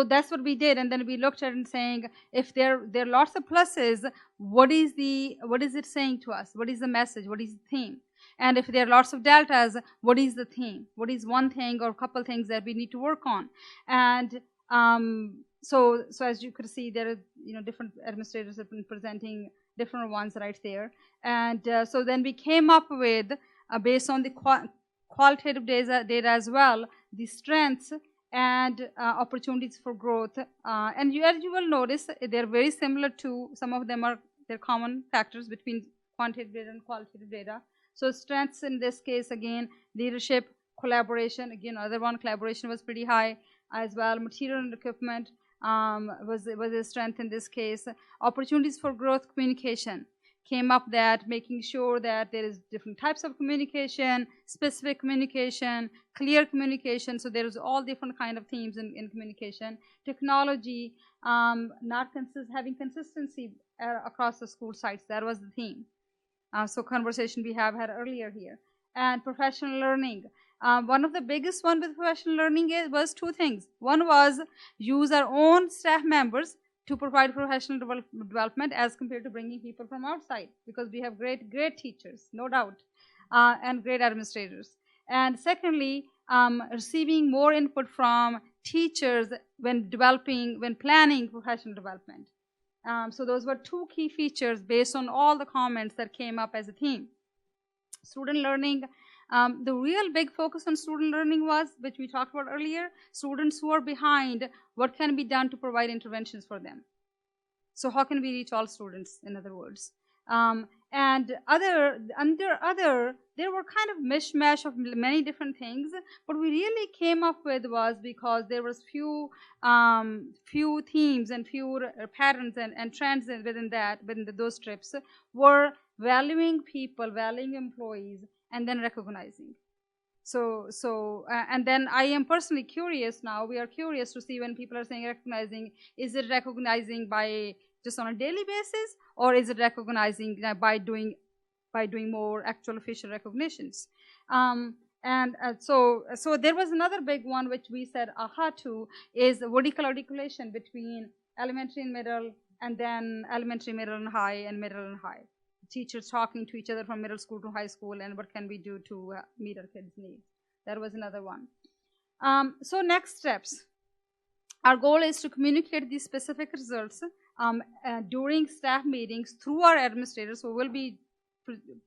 that's what we did, and then we looked at it and saying, if there are lots of pluses, what is it saying to us? What is the message? What is the theme? And if there are lots of deltas, what is the theme? What is one thing or a couple things that we need to work on? And so as you could see, there are different administrators have been presenting different ones right there. And so then we came up with, based on the qualitative data as well, the strengths and opportunities for growth. And as you will notice, they're very similar to, some of them they're common factors between quantitative data and qualitative data. So strengths in this case, again, leadership, collaboration, again, other one, collaboration was pretty high as well. Material and equipment was a strength in this case. Opportunities for growth, communication. Came up that making sure that there is different types of communication, specific communication, clear communication. So there is all different kind of themes in communication. Technology, having consistency across the school sites. That was the theme. So conversation we have had earlier here. And professional learning. One of the biggest one with professional learning was 2 things. One was use our own staff members to provide professional development as compared to bringing people from outside, because we have great teachers, no doubt, and great administrators. And secondly, receiving more input from teachers when planning professional development. So those were two key features based on all the comments that came up as a theme. Student learning, the real big focus on student learning was, which we talked about earlier, students who are behind, what can be done to provide interventions for them? So how can we reach all students, in other words? And there were kind of mishmash of many different things. What we really came up with was, because there was few themes and few patterns and trends within those trips, were valuing people, valuing employees, and then recognizing. And then I am personally curious now. We are curious to see when people are saying recognizing, is it recognizing by just on a daily basis, or is it recognizing by doing more actual official recognitions? So there was another big one which we said aha to, is vertical articulation between elementary and middle, and then elementary, middle, and high, and middle and high. Teachers talking to each other from middle school to high school, and what can we do to meet our kids' needs. That was another one. So next steps. Our goal is to communicate these specific results during staff meetings through our administrators. So we'll be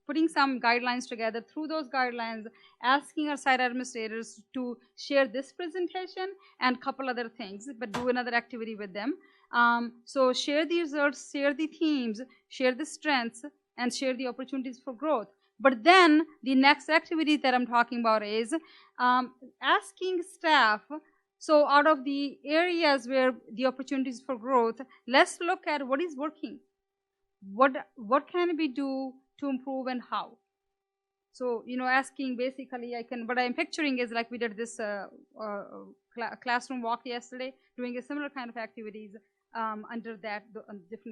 putting some guidelines together. Through those guidelines, asking our site administrators to share this presentation and a couple other things, but do another activity with them. So share the results, share the themes, share the strengths, and share the opportunities for growth. But then the next activity that I'm talking about is asking staff, so out of the areas where the opportunities for growth, let's look at what is working. What can we do to improve, and how? So, asking basically, what I'm picturing is like we did this classroom walk yesterday, doing a similar kind of activities under that,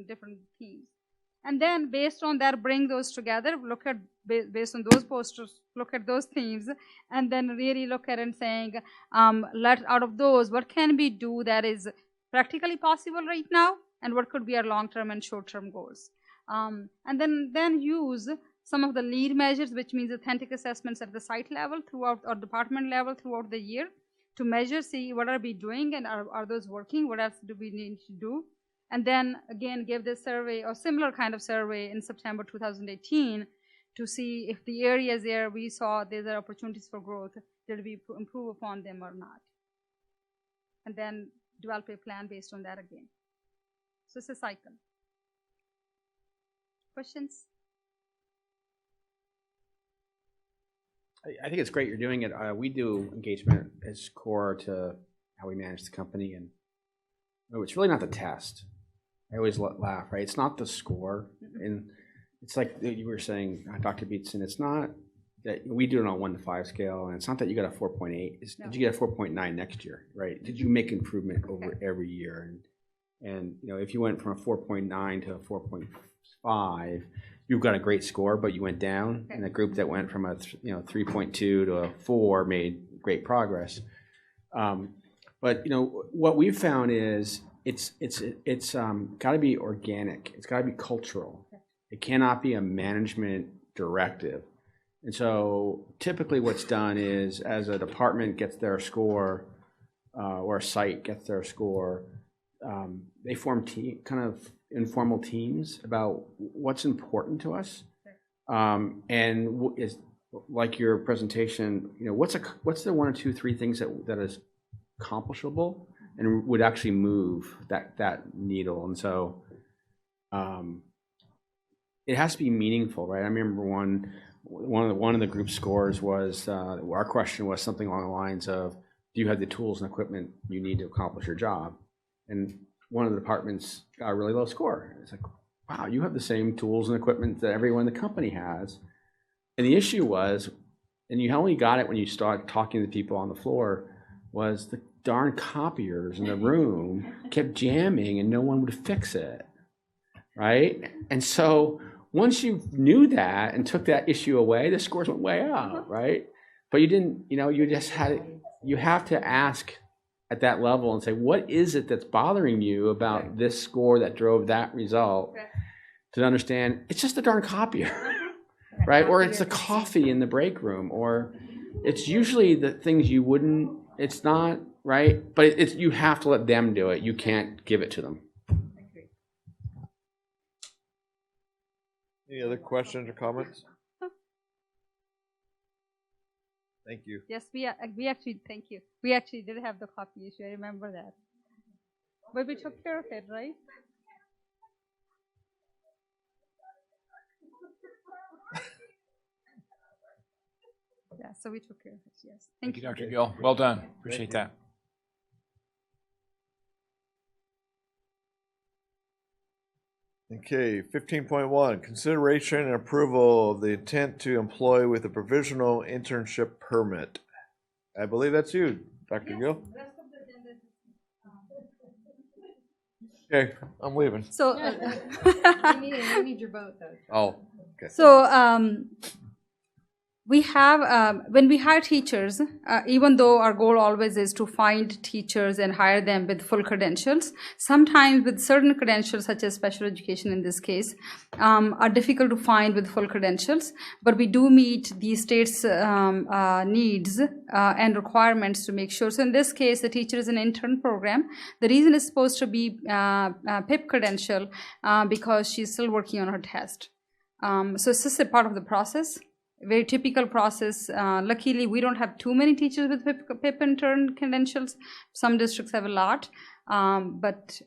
different themes. And then based on that, bring those together, look at, based on those posters, look at those themes, and then really look at and saying, out of those, what can we do that is practically possible right now, and what could be our long-term and short-term goals. And then use some of the lead measures, which means authentic assessments at the site level, throughout, or department level throughout the year, to measure, see what are we doing, and are those working, what else do we need to do. And then again, give this survey or similar kind of survey in September 2018 to see if the areas there we saw there are opportunities for growth, did we improve upon them or not. And then develop a plan based on that again. So it's a cycle. Questions? I think it's great you're doing it. We do engagement as core to how we manage the company, and it's really not the test. I always laugh, right? It's not the score, and it's like you were saying, Dr. Beatson. It's not that we do it on a 1 to 5 scale, and it's not that you got a 4.8. Did you get a 4.9 next year, right? Did you make improvement over every year? And if you went from a 4.9 to a 4.5, you've got a great score, but you went down. And the group that went from a 3.2 to a 4 made great progress. But what we've found is it's got to be organic. It's got to be cultural. It cannot be a management directive. And so typically what's done is, as a department gets their score or a site gets their score, they form kind of informal teams about what's important to us. And is like your presentation, what's the 1 or 2, 3 things that is accomplishable and would actually move that needle. And so it has to be meaningful, right? I remember one of the group scores was our question was something along the lines of, do you have the tools and equipment you need to accomplish your job? And one of the departments got a really low score. It's like, wow, you have the same tools and equipment that everyone in the company has. And the issue was, and you only got it when you start talking to people on the floor, was the darn copiers in the room kept jamming and no one would fix it, right? And so once you knew that and took that issue away, the scores went way up, right? But you didn't, you just had, you have to ask at that level and say, what is it that's bothering you about this score that drove that result? To understand, it's just the darn copier, right? Or it's the coffee in the break room, or it's usually the things you wouldn't, it's not right? But it's you have to let them do it. You can't give it to them. Any other questions or comments? Thank you. Yes, we actually, thank you. We actually did have the copy issue. I remember that. But we took care of it, right? Yeah, so we took care of it, yes. Thank you, Dr. Gill. Well done. Appreciate that. Okay, 15.1, consideration and approval of the intent to employ with a provisional internship permit. I believe that's you, Dr. Gill. Okay, I'm leaving. So, we need your vote, though. Oh, okay. So, we have, when we hire teachers, even though our goal always is to find teachers and hire them with full credentials, sometimes with certain credentials, such as special education in this case, are difficult to find with full credentials, but we do meet the state's needs and requirements to make sure. So in this case, the teacher is an intern program. The reason it's supposed to be PIP credential because she's still working on her test. So it's just a part of the process. Very typical process. Luckily, we don't have too many teachers with PIP intern credentials. Some districts have a lot, but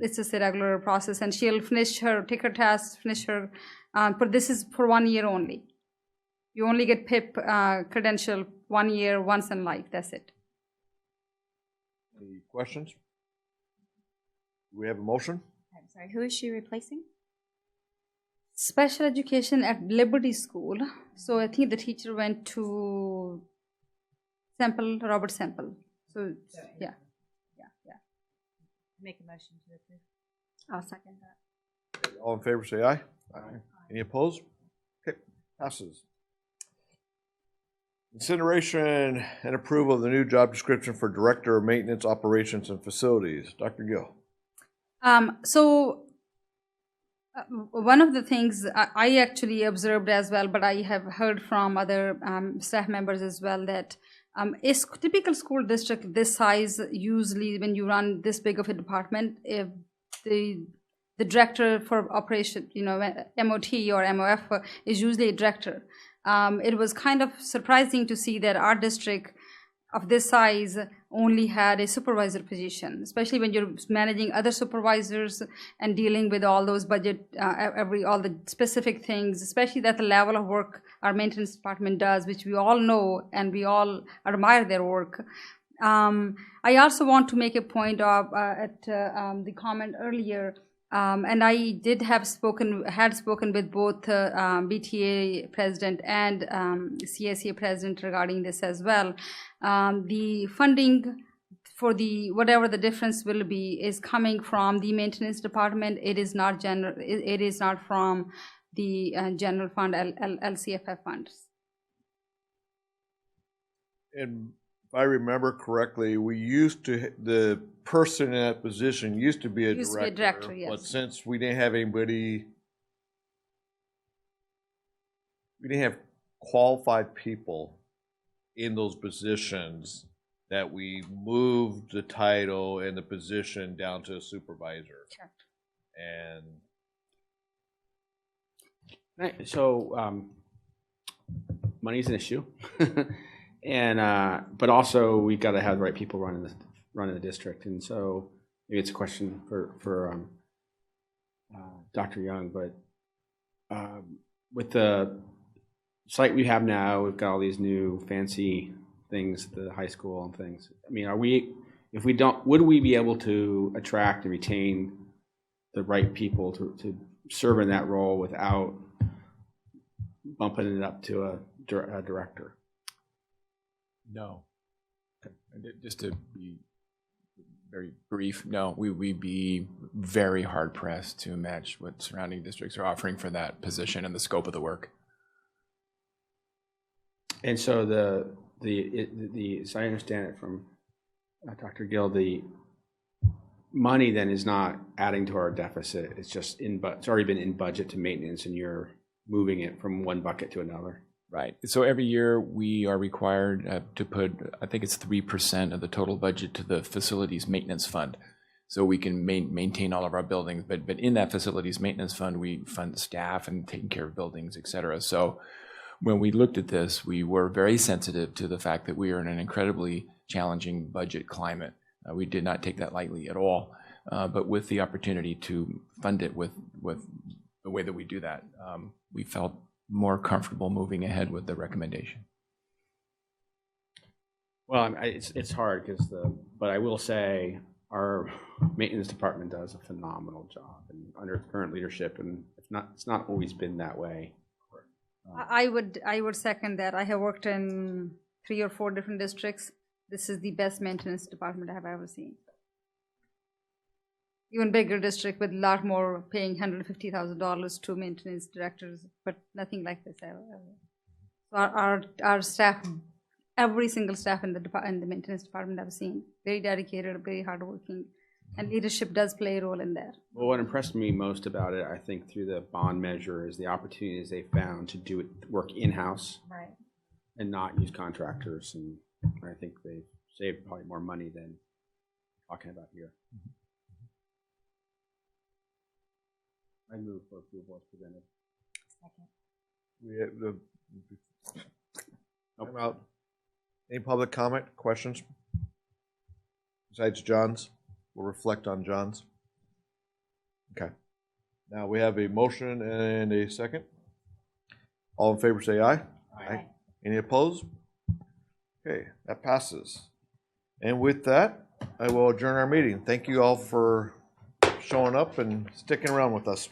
it's just a regular process. And she'll take her test, finish her, but this is for 1 year only. You only get PIP credential 1 year, once in life. That's it. Any questions? Do we have a motion? I'm sorry, who is she replacing? Special education at Liberty School. So I think the teacher went to Robert Semple. So yeah. Make a motion to approve. I'll second that. All in favor, say aye. Aye. Any opposed? Okay, passes. Consideration and approval of the new job description for Director of Maintenance, Operations, and Facilities. Dr. Gill. One of the things I actually observed as well, but I have heard from other staff members as well, that a typical school district this size, usually when you run this big of a department, if the director for operation, MOT or MOF is usually a director. It was kind of surprising to see that our district of this size only had a supervisor position, especially when you're managing other supervisors and dealing with all those budget, all the specific things, especially at the level of work our maintenance department does, which we all know and we all admire their work. I also want to make a point of at the comment earlier, and I had spoken with both BTA president and CSA president regarding this as well. The funding for whatever the difference will be is coming from the maintenance department. It is not it is not from the general fund, LCFF funds. And if I remember correctly, the person in that position used to be a director, yes. But since we didn't have qualified people in those positions, that we moved the title and the position down to a supervisor. Sure. And so money's an issue, and but also we've got to have the right people running the district. And so maybe it's a question for Dr. Young, but with the site we have now, we've got all these new fancy things, the high school and things. I mean, would we be able to attract and retain the right people to serve in that role without bumping it up to a director? No. Just to be very brief, no, we'd be very hard pressed to match what surrounding districts are offering for that position and the scope of the work. And so so I understand it from Dr. Gill, the money then is not adding to our deficit. It's just it's already been in budget to maintenance, and you're moving it from one bucket to another. Right. So every year we are required to put, I think it's 3% of the total budget to the facilities maintenance fund. So we can maintain all of our buildings, but in that facilities maintenance fund, we fund the staff and taking care of buildings, et cetera. So when we looked at this, we were very sensitive to the fact that we are in an incredibly challenging budget climate. We did not take that lightly at all, but with the opportunity to fund it with the way that we do that, we felt more comfortable moving ahead with the recommendation. Well, it's hard because but I will say our maintenance department does a phenomenal job and under current leadership, and it's not always been that way. I would second that. I have worked in 3 or 4 different districts. This is the best maintenance department I have ever seen. Even bigger district with a lot more, paying $150,000 to maintenance directors, but nothing like this ever. So our staff, every single staff in the maintenance department I've seen, very dedicated, very hardworking, and leadership does play a role in that. Well, what impressed me most about it, I think, through the bond measure is the opportunities they found to do it, work in-house, Right. and not use contractors. And I think they saved probably more money than talking about here. I move for approval as presented. We have about any public comment, questions? Besides John's, we'll reflect on John's. Okay. Now we have a motion and a second. All in favor say aye. Aye. Any opposed? Okay, that passes. And with that, I will adjourn our meeting. Thank you all for showing up and sticking around with us.